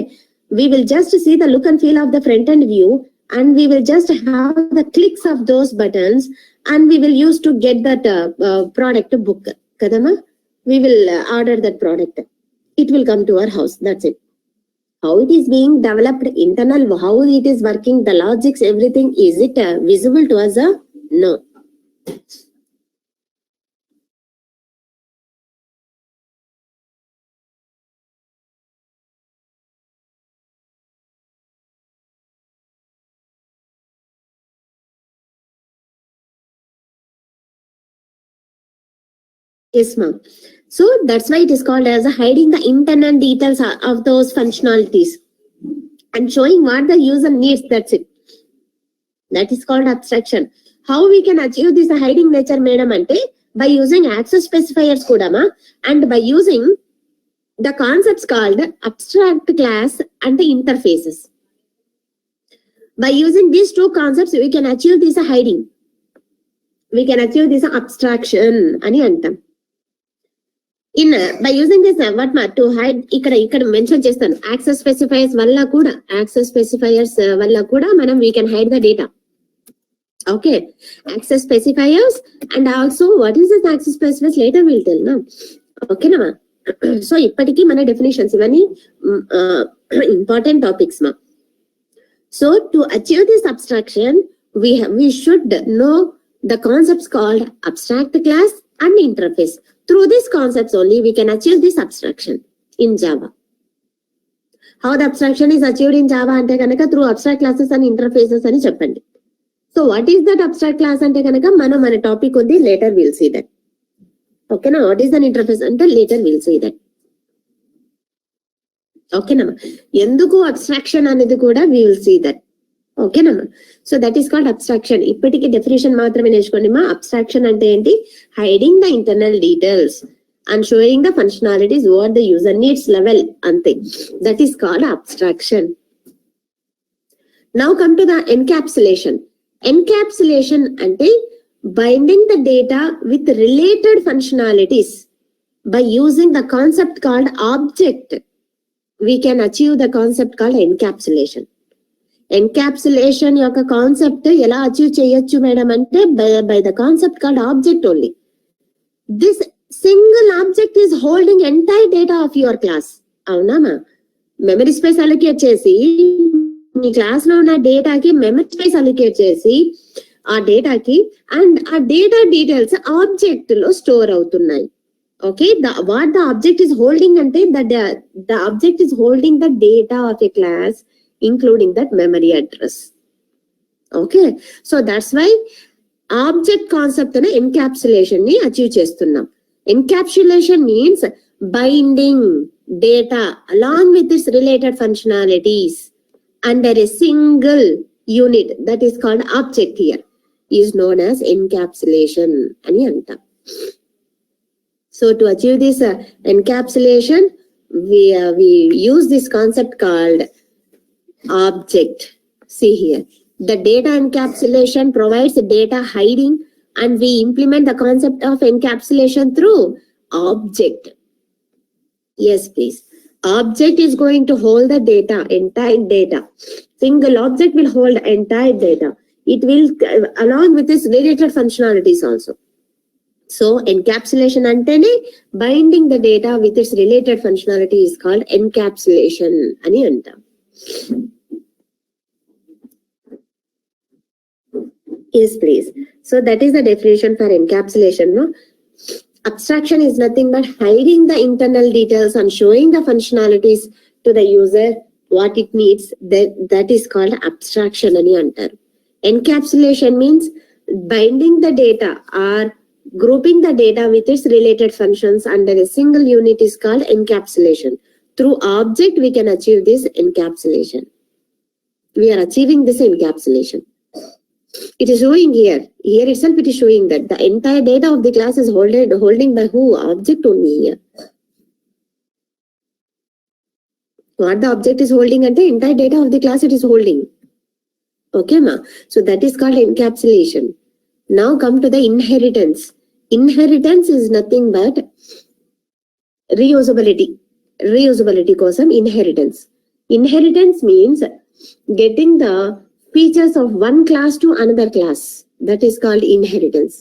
we will just see the look and feel of the front end view, and we will just have the clicks of those buttons, and we will use to get that product book. Kadama, we will order that product. It will come to our house. That's it. How it is being developed, internal, how it is working, the logics, everything, is it visible to us? No. Yes, ma'am. So that's why it is called as hiding the internal details of those functionalities and showing what the user needs. That's it. That is called abstraction. How we can achieve this hiding nature, madam, ante by using access specifiers kudama, and by using the concepts called abstract class and the interfaces. By using these two concepts, we can achieve this hiding. We can achieve this abstraction ani antam. In by using this what to hide, ఇక్కడ mention చేస్తాను, access specifiers వల్ల కూడా మనం we can hide the data. Okay, access specifiers, and also what is this access specifiers, later we'll tell now. Okay na ma. So ఇప్పటికి మన definitions ఇవన్నీ important topics ma. So to achieve this abstraction, we should know the concepts called abstract class and interface. Through these concepts only we can achieve this abstraction in Java. How the abstraction is achieved in Java ante kanaka through abstract classes and interfaces ani cheppandi. So what is that abstract class ante kanaka mana topic undi, later we'll see that. Okay na, what is an interface ante later we'll see that. ఓకేనమ్మా. ఎందుకు abstraction అనేది కూడా we will see that. ఓకేనమ్మా. So that is called abstraction. ఇప్పటికి definition మాత్రమే నేర్చుకోండి మా. Abstraction అంటే ఏంటి? Hiding the internal details and showing the functionalities what the user needs level, అంతే. That is called abstraction. Now come to the encapsulation. Encapsulation అంటే binding the data with related functionalities by using the concept called object. We can achieve the concept called encapsulation. Encapsulation యొక్క concept ఎలా achieve చేయొచ్చు madam అంటే by the concept called object only. This single object is holding entire data of your class. అవునామా? Memory space allocate చేసి మీ class లో ఉన్న డేటాకి మెమరీ స్పేస్ అలొకేట్ చేసి ఆ డేటాకి అండ్ ఆ డేటా డీటెయిల్స్ ఆబ్జెక్ట్ లో స్టోర్ అవుతున్నాయి. Okay, what the object is holding ante that the object is holding the data of a class including that memory address. Okay, so that's why object concept ane encapsulation ni achieve chestunnam. Encapsulation means binding data along with its related functionalities under a single unit, that is called object, here is known as encapsulation ani anta. So to achieve this encapsulation, we use this concept called object. See here, the data encapsulation provides data hiding, and we implement the concept of encapsulation through object. Yes, please. Object is going to hold the data, entire data. Single object will hold entire data. It will along with its related functionalities also. So encapsulation antene binding the data with its related functionality is called encapsulation ani anta. Yes, please. So that is the definition for encapsulation. No, abstraction is nothing but hiding the internal details and showing the functionalities to the user what it needs. That is called abstraction ani antaru. Encapsulation means binding the data or grouping the data with its related functions under a single unit is called encapsulation. Through object, we can achieve this encapsulation. We are achieving this encapsulation. It is showing here. Here itself it is showing that the entire data of the class is holding by who? Object only here. What the object is holding and the entire data of the class it is holding. Okay, ma. So that is called encapsulation. Now come to the inheritance. Inheritance is nothing but reusability. Reusability kosam inheritance. Inheritance means getting the features of one class to another class. That is called inheritance.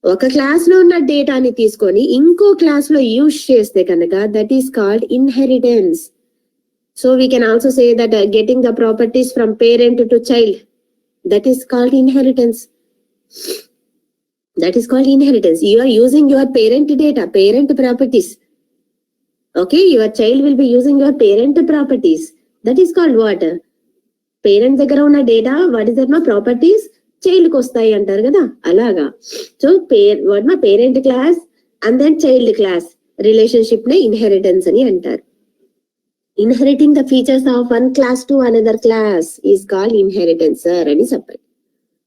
ఒక class లో ఉన్న డేటాని తీసుకొని ఇంకో class లో use చేస్తే కనుక that is called inheritance. So we can also say that getting the properties from parent to child, that is called inheritance. That is called inheritance. You are using your parent data, parent properties. Okay, your child will be using your parent properties. That is called what? Parent దగ్గర ఉన్న data, what is that ma properties? Child కి వస్తాయి అంటారు కదా, అలాగా. So what ma parent class and then child class relationship నే inheritance అని అంటారు. Inheriting the features of one class to another class is called inheritance, sir అని చెప్పండి.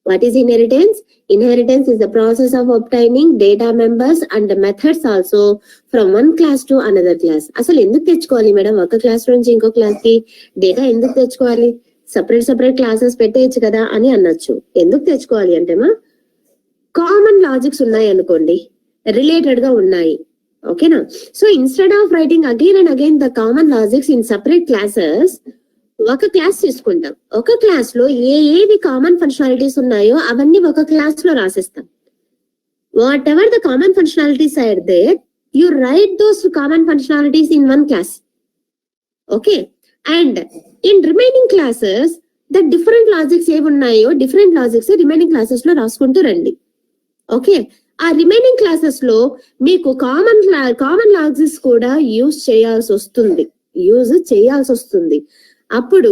What is inheritance? Inheritance is the process of obtaining data members and methods also from one class to another class. అసలు ఎందుకు తెచ్చుకోవాలి madam ఒక class నుంచి ఇంకో class కి data? ఎందుకు తెచ్చుకోవాలి? సపరేట్ క్లాసెస్ పెట్టేయచ్చు కదా అని అనొచ్చు. ఎందుకు తెచ్చుకోవాలి అంటే మా కామన్ లాజిక్స్ ఉన్నాయి అనుకోండి, రిలేటెడ్ గా ఉన్నాయి. ఓకేనా? So instead of writing again and again the common logics in separate classes, ఒక క్లాస్ తీసుకుంటాం. ఒక క్లాస్ లో ఏవి కామన్ ఫంక్షనాలిటీస్ ఉన్నాయో అవన్నీ ఒక క్లాస్ లో రాసేస్తాం. Whatever the common functionalities are there, you write those common functionalities in one class. Okay, and in remaining classes the different logics ఏవి ఉన్నాయో డిఫరెంట్ లాజిక్స్ రిమైనింగ్ క్లాసెస్ లో రాసుకుంటూ రండి. ఓకే, ఆ రిమైనింగ్ క్లాసెస్ లో మీకు కామన్ లాజిక్స్ కూడా use చేయాల్సి వస్తుంది. అప్పుడు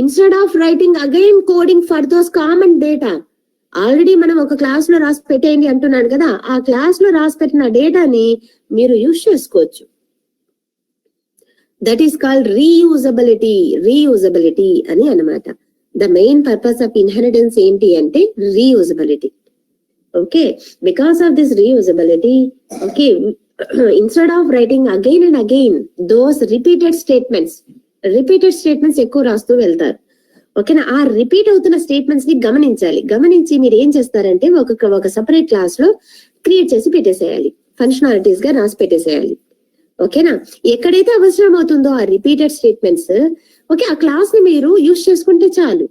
instead of writing again coding for those common data, already మనం ఒక క్లాస్ లో రాసి పెట్టేయండి అంటున్నాను కదా, ఆ క్లాస్ లో రాసి పెట్టిన డేటాని మీరు యూజ్ చేసుకోవచ్చు. దట్ ఈస్ కాల్డ్ రీయూజబిలిటీ అని అన్నమాట. The main purpose of inheritance ఏంటి అంటే reusability. Okay, because of this reusability, okay, instead of writing again and again those repeated statements ఎక్కువ రాస్తూ వెళ్తారు. ఓకేనా, ఆ రిపీట్ అవుతున్న స్టేట్మెంట్స్ ని గమనించి మీరు ఏం చేస్తారంటే ఒక సపరేట్ క్లాస్ లో క్రియేట్ చేసి పెట్టేసేయాలి, ఫంక్షనాలిటీస్ గా రాసి పెట్టేసేయాలి. ఓకేనా, ఎక్కడైతే అవసరం అవుతుందో ఆ రిపీటెడ్ స్టేట్మెంట్స్, ఓకే, ఆ క్లాస్ ని మీరు యూజ్ చేసుకుంటే చాలు,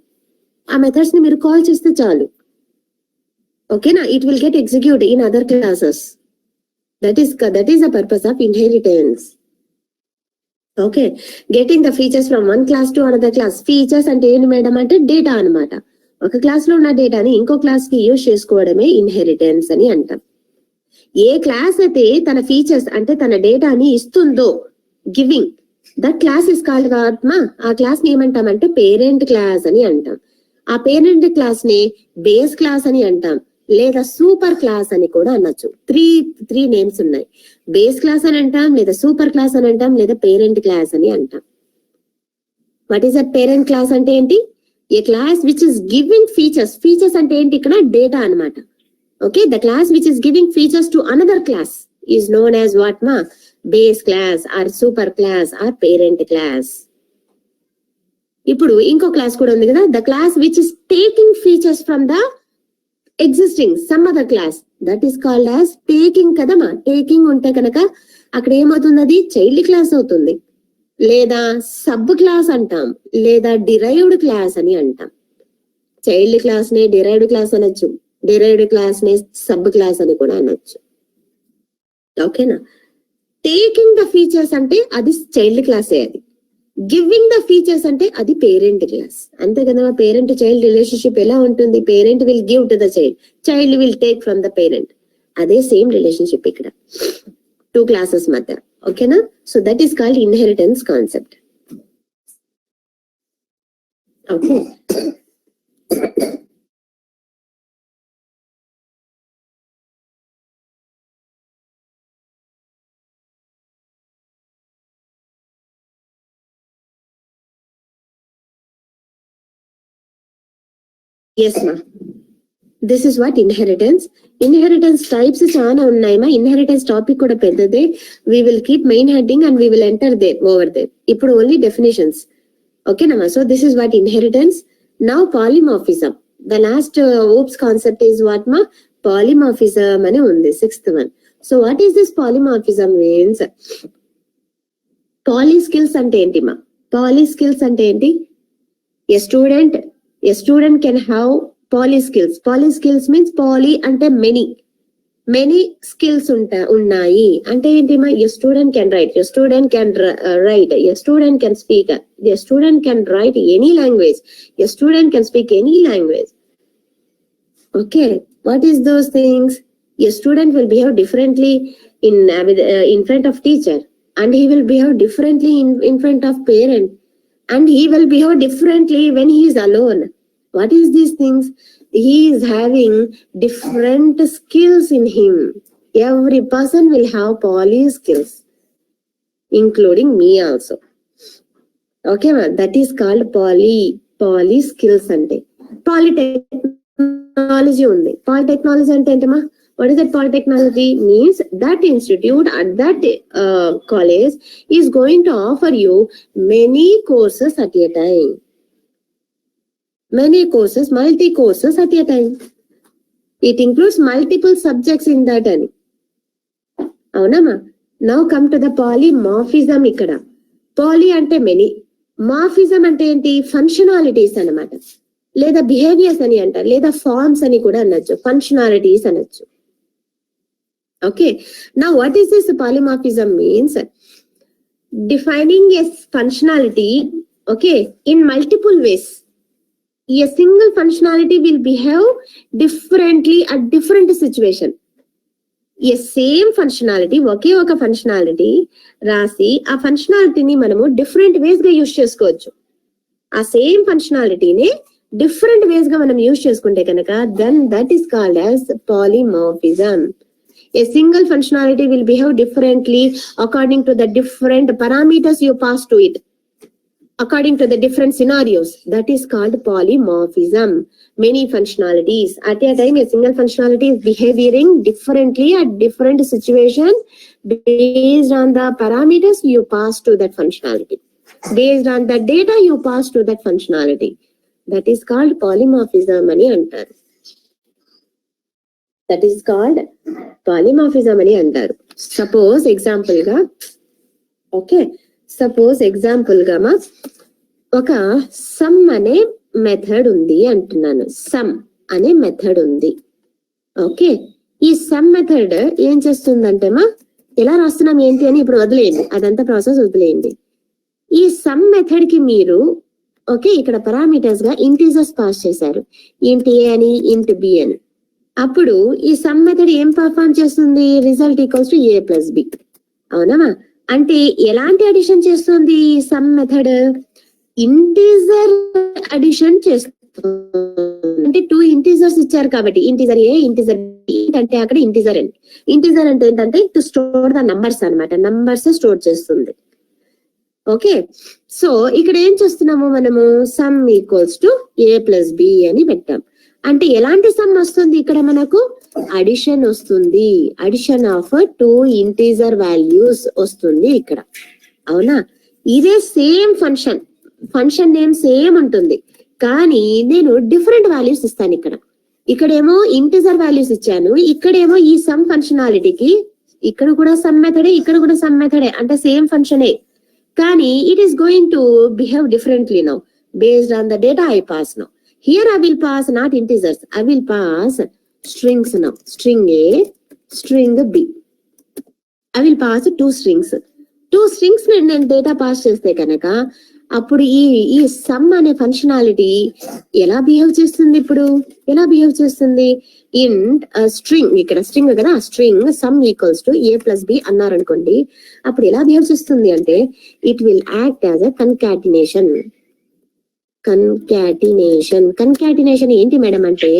ఆ మెథడ్స్ ని మీరు కాల్ చేస్తే చాలు. ఓకేనా, it will get execute in other classes. That is the purpose of inheritance. Okay, getting the features from one class to another class. Features అంటే ఏంటి మేడం అంటే డేటా అన్నమాట. ఒక క్లాస్ లో ఉన్న డేటాని ఇంకో క్లాస్ కి యూజ్ చేసుకోవడమే ఇన్హెరిటెన్స్ అని అంటాం. ఏ క్లాస్ అయితే తన ఫీచర్స్ అంటే తన డేటాని ఇస్తుందో, giving, that class is called ఆ క్లాస్ ని ఏమంటామంటే పేరెంట్ క్లాస్ అని అంటాం. ఆ పేరెంట్ క్లాస్ ని బేస్ క్లాస్ అని అంటాం, లేదా సూపర్ క్లాస్ అని కూడా అనొచ్చు. త్రీ నేమ్స్ ఉన్నాయి. బేస్ క్లాస్ అని అంటాం, లేదా సూపర్ క్లాస్ అని అంటాం, లేదా పేరెంట్ క్లాస్ అని అంటాం. What is that parent class అంటే ఏంటి? A class which is giving features అంటే ఏంటి? ఇక్కడ డేటా అన్నమాట. Okay, the class which is giving features to another class is known as what మా base class or super class or parent class. ఇప్పుడు ఇంకో class కూడా ఉంది కదా, the class which is taking features from the existing some other class, that is called as taking కదమ్మా. Taking ఉంటే కనుక అక్కడ ఏమవుతుంది? అది చైల్డ్ క్లాస్ అవుతుంది, లేదా సబ్ క్లాస్ అంటాం, లేదా డిరైవ్డ్ క్లాస్ అని అంటాం. చైల్డ్ క్లాస్ నే డిరైవ్డ్ క్లాస్ అనొచ్చు, డిరైవ్డ్ క్లాస్ నే సబ్ క్లాస్ అని కూడా అనొచ్చు. ఓకేనా, టేకింగ్ ద ఫీచర్స్ అంటే అది చైల్డ్ క్లాసే, అది గివింగ్ ద ఫీచర్స్ అంటే అది పేరెంట్ క్లాస్. అంతే కదా, పేరెంట్ చైల్డ్ రిలేషన్షిప్ ఎలా ఉంటుంది? Parent will give to the child will take from the parent. అదే సేమ్ రిలేషన్షిప్ ఇక్కడ టూ క్లాసెస్ మధ్య. ఓకేనా, so that is called inheritance concept. Okay, yes మా, this is what inheritance. Inheritance types చాలా ఉన్నాయి మా. ఇన్హెరిటెన్స్ టాపిక్ కూడా పెద్దదే. We will keep main heading and we will enter there over there. ఇప్పుడు ఓన్లీ డెఫినేషన్స్. ఓకేనా, so this is what inheritance. Now polymorphism, the last ops concept is what మా polymorphism అని ఉంది, 6th one. So what is this polymorphism means? Poly skills అంటే ఏంటి మా? Poly skills అంటే ఏంటి? A student can have poly skills. Poly skills means poly అంటే many skills ఉన్నాయి అంటే ఏంటి మా? A student can write, a student can write, a student can speak, a student can write any language, a student can speak any language. Okay, what is those things? A student will behave differently in front of teacher, and he will behave differently in front of parent, and he will behave differently when he is alone. What is these things? He is having different skills in him. Every person will have poly skills, including me also. Okay, that is called poly skills ante. Polytechnology undi. Polytechnology ante entama? What is that? Polytechnology means that institute at that college is going to offer you many courses at a time. Many courses, multi courses at a time. It includes multiple subjects in that ani. Avunama? Now come to the polymorphism ikkada. Poly ante many, morphism ante enti? Functionalities anamata, లేదా behaviours అని అంటారు, లేదా forms అని కూడా అనొచ్చు, functionalities అనొచ్చు. Okay, now what is this polymorphism means? Defining a functionality, okay, in multiple ways. A single functionality will behave differently at different situation. A same functionality, ఒకే ఒక functionality రాసి ఆ ఫంక్షనాలిటీని మనము డిఫరెంట్ వేస్ గా use చేసుకోవచ్చు. ఆ same ఫంక్షనాలిటీని different ways గా మనం use చేసుకుంటే కనుక then that is called as polymorphism. A single functionality will behave differently according to the different parameters you pass to it, according to the different scenarios. That is called polymorphism. Many functionalities at a time, a single functionality is behaving differently at different situation based on the parameters you pass to that functionality, based on the data you pass to that functionality. That is called polymorphism అని అంటారు. That is called polymorphism అని అంటారు. Suppose example గా, okay, suppose example గా ఒక some అనే method ఉంది అంటున్నాను. సమ్ అనే మెథడ్ ఉంది. ఓకే, ఈ సమ్ మెథడ్ ఏం చేస్తుందంటే ఎలా రాస్తున్నాం ఏంటి అని ఇప్పుడు వదిలేయండి, అదంతా ప్రాసెస్ వదిలేయండి. ఈ సమ్ మెథడ్ కి మీరు ఓకే ఇక్కడ పారామీటర్స్ గా ఇంటీజర్స్ పాస్ చేశారు, ఇంట్ ఏ అని ఇంట్ బి అని. అప్పుడు ఈ సమ్ మెథడ్ ఏం పర్ఫార్మ్ చేస్తుంది? Result equals to A plus B. అవునా? అంటే ఎలాంటి అడిషన్ చేస్తుంది సమ్ మెథడ్? ఇంటీజర్ అడిషన్ చేస్తుంది. అంటే 2 ఇంటీజర్స్ ఇచ్చారు కాబట్టి ఇంటీజర్ ఏ ఇంటీజర్ బి అంటే అక్కడ ఇంటీజర్ అని. ఇంటీజర్ అంటే ఏంటంటే టు స్టోర్ ద నంబర్స్ అన్నమాట, నంబర్స్ స్టోర్ చేస్తుంది. ఓకే, సో ఇక్కడ ఏం చేస్తున్నాము మనము? Sum equals to A plus B అని పెట్టాం. అంటే ఎలాంటి సమ్ వస్తుంది ఇక్కడ మనకు? అడిషన్ వస్తుంది. అడిషన్ ఆఫ్ 2 ఇంటీజర్ వాల్యూస్ వస్తుంది ఇక్కడ. అవునా? ఇదే same function, function name same ఉంటుంది, కానీ నేను డిఫరెంట్ వాల్యూస్ ఇస్తాను ఇక్కడ. ఇక్కడేమో ఇంటీజర్ వాల్యూస్ ఇచ్చాను, ఇక్కడేమో ఈ సమ్ ఫంక్షనాలిటీకి ఇక్కడ కూడా సమ్ మెథడే, ఇక్కడ కూడా సమ్ మెథడే, అంటే సేమ్ ఫంక్షనే, కానీ it is going to behave differently now based on the data I pass now. Here I will pass not integers, I will pass strings now. String A, string B. I will pass 2 strings. 2 strings నేను data pass చేస్తే కనుక అప్పుడు ఈ some అనే functionality ఎలా behave చేస్తుంది? ఇప్పుడు ఎలా బిహేవ్ చేస్తుంది? ఇంట్ స్ట్రింగ్, ఇక్కడ స్ట్రింగ్ కదా, string sum equals to A plus B అన్నారు అనుకోండి, అప్పుడు ఎలా బిహేవ్ చేస్తుంది అంటే it will act as a concatenation. Concatenation ఏంటి మేడం అంటే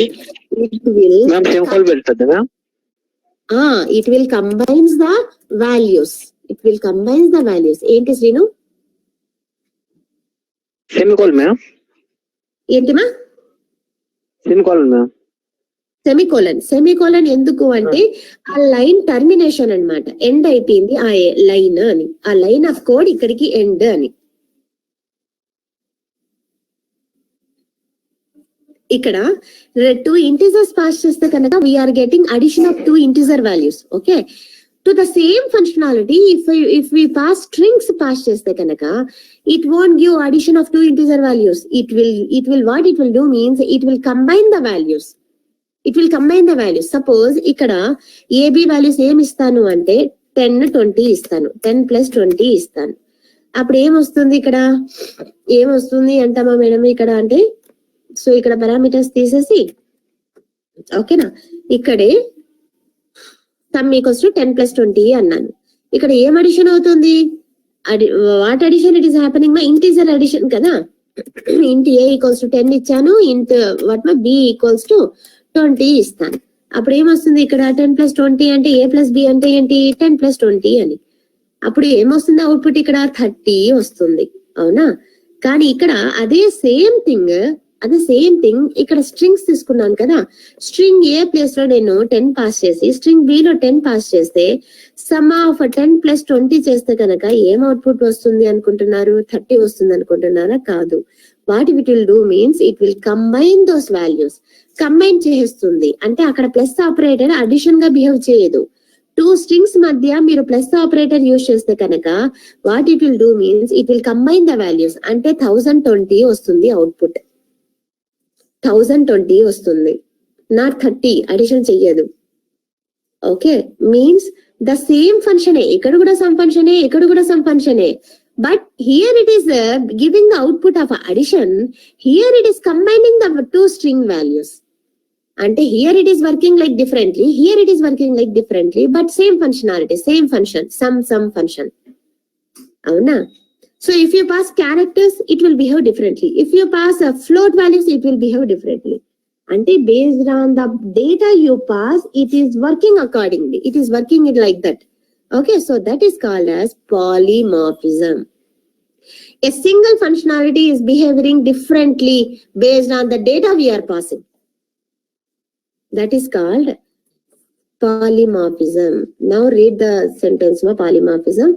it will combines the values. It will combines the values. ఏంటి శ్రీను? ఏంటిమా? సెమికోలన్ ఎందుకు అంటే ఆ లైన్ టర్మినేషన్ అన్నమాట, ఎండ్ అయిపోయింది ఆ లైన్ అని, ఆ లైన్ ఆఫ్ కోడ్ ఇక్కడికి ఎండ్ అని. ఇక్కడ 2 ఇంటీజర్స్ పాస్ చేస్తే కనుక we are getting addition of 2 integer values. Okay, to the same functionality if we pass strings pass చేస్తే కనుక it won't give addition of 2 integer values. It will what it will do means it will combine the values. It will combine the values. Suppose ఇక్కడ AB values ఏమి ఇస్తాను అంటే 10 20 ఇస్తాను, 10 + 20 ఇస్తాను. అప్పుడు ఏమొస్తుంది ఇక్కడ? ఏమొస్తుంది అంటామా మేడం ఇక్కడ అంటే? సో ఇక్కడ పారామీటర్స్ తీసేసి ఓకేనా, ఇక్కడే సమ్ ఈక్వల్స్ టు 10 + 20 అన్నాను. ఇక్కడ ఏం అడిషన్ అవుతుంది? What addition it is happening? మా ఇంటీజర్ అడిషన్ కదా. ఇంట్ ఏ ఈక్వల్స్ టు 10 ఇచ్చాను, ఇంట్ వాట్ మా బి ఈక్వల్స్ టు 20 ఇస్తాను. అప్పుడు ఏమొస్తుంది ఇక్కడ? 10 + 20 అంటే ఏ ప్లస్ బి అంటే ఏంటి? 10 + 20 అని. అప్పుడు ఏమొస్తుంది అవుట్పుట్? ఇక్కడ 30 వస్తుంది. అవునా? కానీ ఇక్కడ అదే సేమ్ థింగ్ ఇక్కడ స్ట్రింగ్స్ తీసుకున్నాను కదా, స్ట్రింగ్ ఏ ప్లేస్ లో నేను 10 పాస్ చేసి స్ట్రింగ్ బి లో 10 పాస్ చేస్తే సమ్ ఆఫ్ 10 + 20 చేస్తే కనుక ఏం అవుట్పుట్ వస్తుంది అనుకుంటున్నారు? 30 వస్తుంది అనుకుంటున్నారా? కాదు. What it will do means it will combine those values. Combine చేస్తుంది అంటే అక్కడ ప్లస్ ఆపరేటర్ అడిషన్ గా బిహేవ్ చేయదు. 2 స్ట్రింగ్స్ మధ్య మీరు ప్లస్ ఆపరేటర్ యూజ్ చేస్తే కనుక what it will do means it will combine the values. అంటే 1020 వస్తుంది అవుట్పుట్. 1020 వస్తుంది, నాట్ 30. అడిషన్ చెయ్యదు. ఓకే, మీన్స్ ద సేమ్ ఫంక్షనే, ఇక్కడ కూడా సమ్ ఫంక్షనే, ఇక్కడ కూడా సమ్ ఫంక్షనే, but here it is giving the output of addition. Here it is combining the 2 string values. అంటే here it is working like differently, here it is working like differently, but same functionality, same function, sum function. అవునా? So if you pass characters, it will behave differently. If you pass float values, it will behave differently. అంటే based on the data you pass, it is working accordingly. It is working it like that. Okay, so that is called as polymorphism. A single functionality is behaving differently based on the data we are passing. That is called polymorphism. Now read the sentence of polymorphism.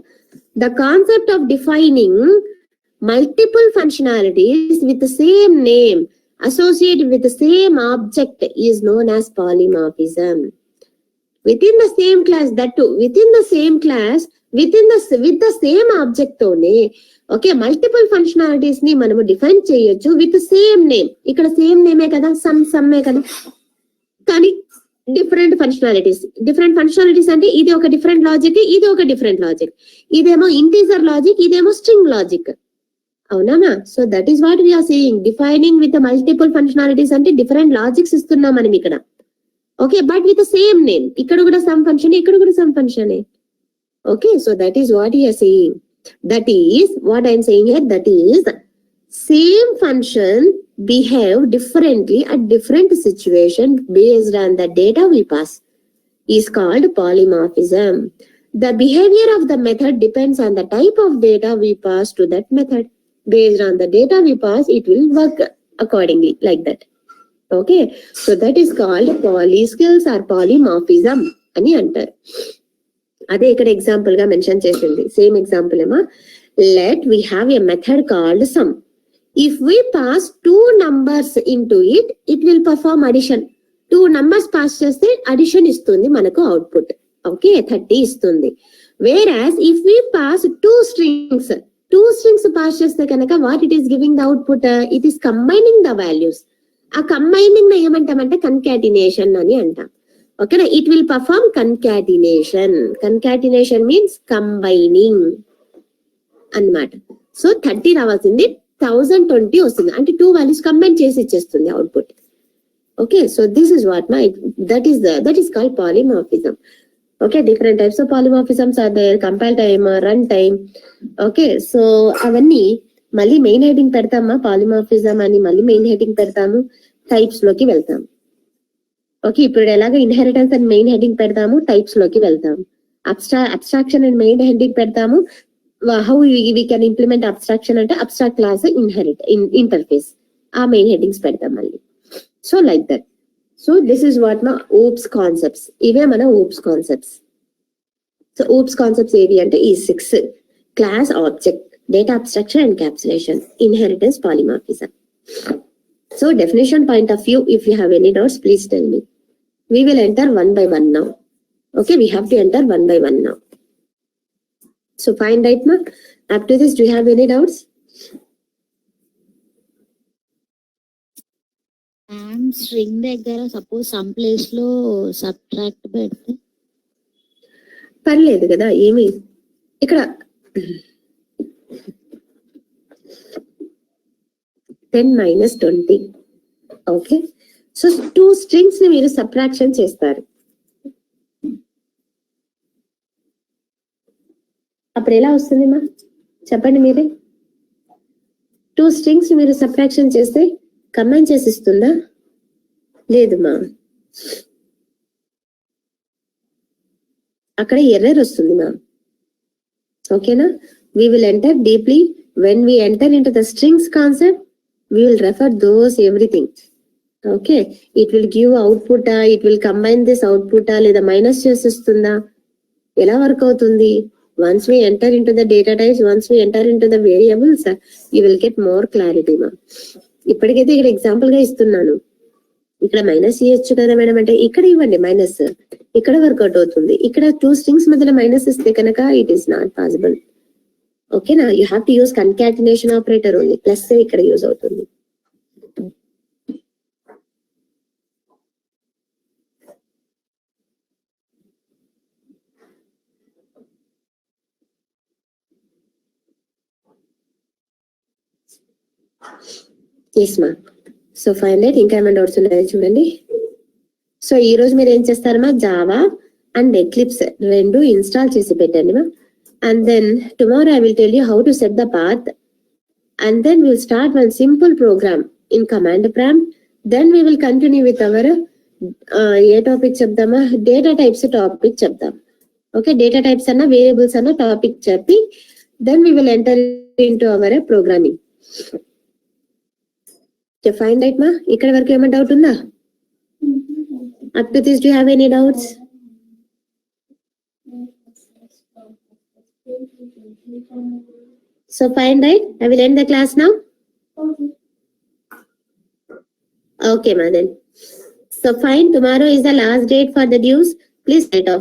The concept of defining multiple functionalities with the same name associated with the same object is known as polymorphism. Within the same class, that too, within the same class, with the same object తోనే okay multiple functionalities ని మనము define చేయొచ్చు with same name. ఇక్కడ same నేమే కదా, సమ్మే కదా, కానీ different functionalities అంటే ఇది ఒక డిఫరెంట్ లాజిక్, ఇది ఒక డిఫరెంట్ లాజిక్, ఇదేమో ఇంటీజర్ లాజిక్, ఇదేమో స్ట్రింగ్ లాజిక్. అవునా? So that is what we are saying. Defining with multiple functionalities అంటే డిఫరెంట్ లాజిక్స్ ఇస్తున్నాం మనం ఇక్కడ. Okay, but with same name. ఇక్కడ కూడా సమ్ ఫంక్షన్, ఇక్కడ కూడా sum function. Okay, so that is what we are saying. That is what I am saying here. That is same function behave differently at different situation based on the data we pass is called polymorphism. The behavior of the method depends on the type of data we pass to that method. Based on the data we pass, it will work accordingly like that. Okay, so that is called polyskills or polymorphism అని అంటారు. అదే ఇక్కడ example గా mention చేసింది. Same example ఏమో, let we have a method called sum. If we pass 2 numbers into it will perform addition. 2 numbers pass చేస్తే addition ఇస్తుంది మనకు అవుట్పుట్. ఓకే, 30 ఇస్తుంది. Whereas if we pass 2 strings pass చేస్తే కనుక what it is giving the output, it is combining the values. ఆ combining ఏమంటామంటే concatenation అని అంటాం. ఓకేనా, it will perform concatenation. Concatenation means combining అన్నమాట. సో 30 రావాల్సింది 1020 వస్తుంది, అంటే 2 values కంబైన్ చేసి ఇచ్చేస్తుంది output. Okay, so this is what that is called polymorphism. Okay, different types of polymorphisms are there. Compile time, run time. Okay, so అవన్నీ మళ్ళీ main heading పెడతామా, polymorphism అని మళ్ళీ మెయిన్ హెడింగ్ పెడతాము, టైప్స్ లోకి వెళ్తాము. Okay, ఇప్పుడు ఎలాగో ఇన్హెరిటెన్స్ అని మెయిన్ హెడింగ్ పెడతాము, టైప్స్ లోకి వెళ్తాము. అబ్స్ట్రాక్షన్ అని మెయిన్ హెడింగ్ పెడతాము. How we can implement abstraction అంటే అబ్స్ట్రాక్ట్ క్లాస్, ఇంటర్ఫేస్, ఆ మెయిన్ హెడింగ్స్ పెడతాం మళ్ళీ. So like that. So this is what మా ఓప్స్ కాన్సెప్ట్స్. ఇవే మన ops concepts. So ops concepts ఏవి అంటే ఈ 6: class, object, data abstraction, encapsulation, inheritance, polymorphism. So definition point of view, if you have any doubts, please tell me. We will enter one by one now. Okay, we have to enter one by one now. So fine, right, ma? Up to this, do you have any doubts? String దగ్గర suppose some place లో subtract పెడితే పర్లేదు కదా, ఏమి ఇక్కడ 10 minus 20. Okay, so 2 strings ని మీరు subtraction చేస్తారు. అప్పుడు ఎలా వస్తుంది మా, చెప్పండి మీరే. 2 strings మీరు సబ్ట్రాక్షన్ చేస్తే కంబైన్ చేసి ఇస్తుందా? లేదు మా, అక్కడ ఎర్రర్ వస్తుంది మా. ఓకేనా, we will enter deeply when we enter into the strings concept. We will refer those everything. Okay, it will give output, it will combine this output, లేదా మైనస్ చేసిస్తుందా, ఎలా వర్క్ అవుతుంది. Once we enter into the data types, once we enter into the variables, you will get more clarity ma. ఇప్పటికైతే ఇక్కడ example గా ఇస్తున్నాను. ఇక్కడ minus చేయొచ్చు కదా మేడం అంటే ఇక్కడ ఇవ్వండి మైనస్, ఇక్కడ వర్కౌట్ అవుతుంది. ఇక్కడ 2 strings మధ్యలో మైనస్ ఇస్తే కనుక ఇట్ ఈస్ నాట్ పాసిబుల్. ఓకేనా, you have to use concatenation operator only. Plus ఇక్కడ యూజ్ అవుతుంది. ఎస్ మా. సో ఫైన్ రైట్, ఇంకా ఏమైనా డౌట్స్ ఉన్నాయో చూడండి. సో ఈ రోజు మీరు ఏం చేస్తారమ్మా, జావా అండ్ ఎక్లిప్స్ 2 ఇన్స్టాల్ చేసి పెట్టండి మా. And then tomorrow I will tell you how to set the path, and then we'll start one simple program in command prompt then we will continue with our ఏ topic చెప్దామా, data types topic చెప్దాం. Okay, data types అన్న variables అన్న topic చెప్పి then we will enter into our programming. Fine right మా, ఇక్కడ వరకు ఏమైనా డౌట్ ఉందా? Up to this do have any doubts? So fine, right? I will end the class now. Okay, ma then. So fine, tomorrow is the last date for the dues. Please write off.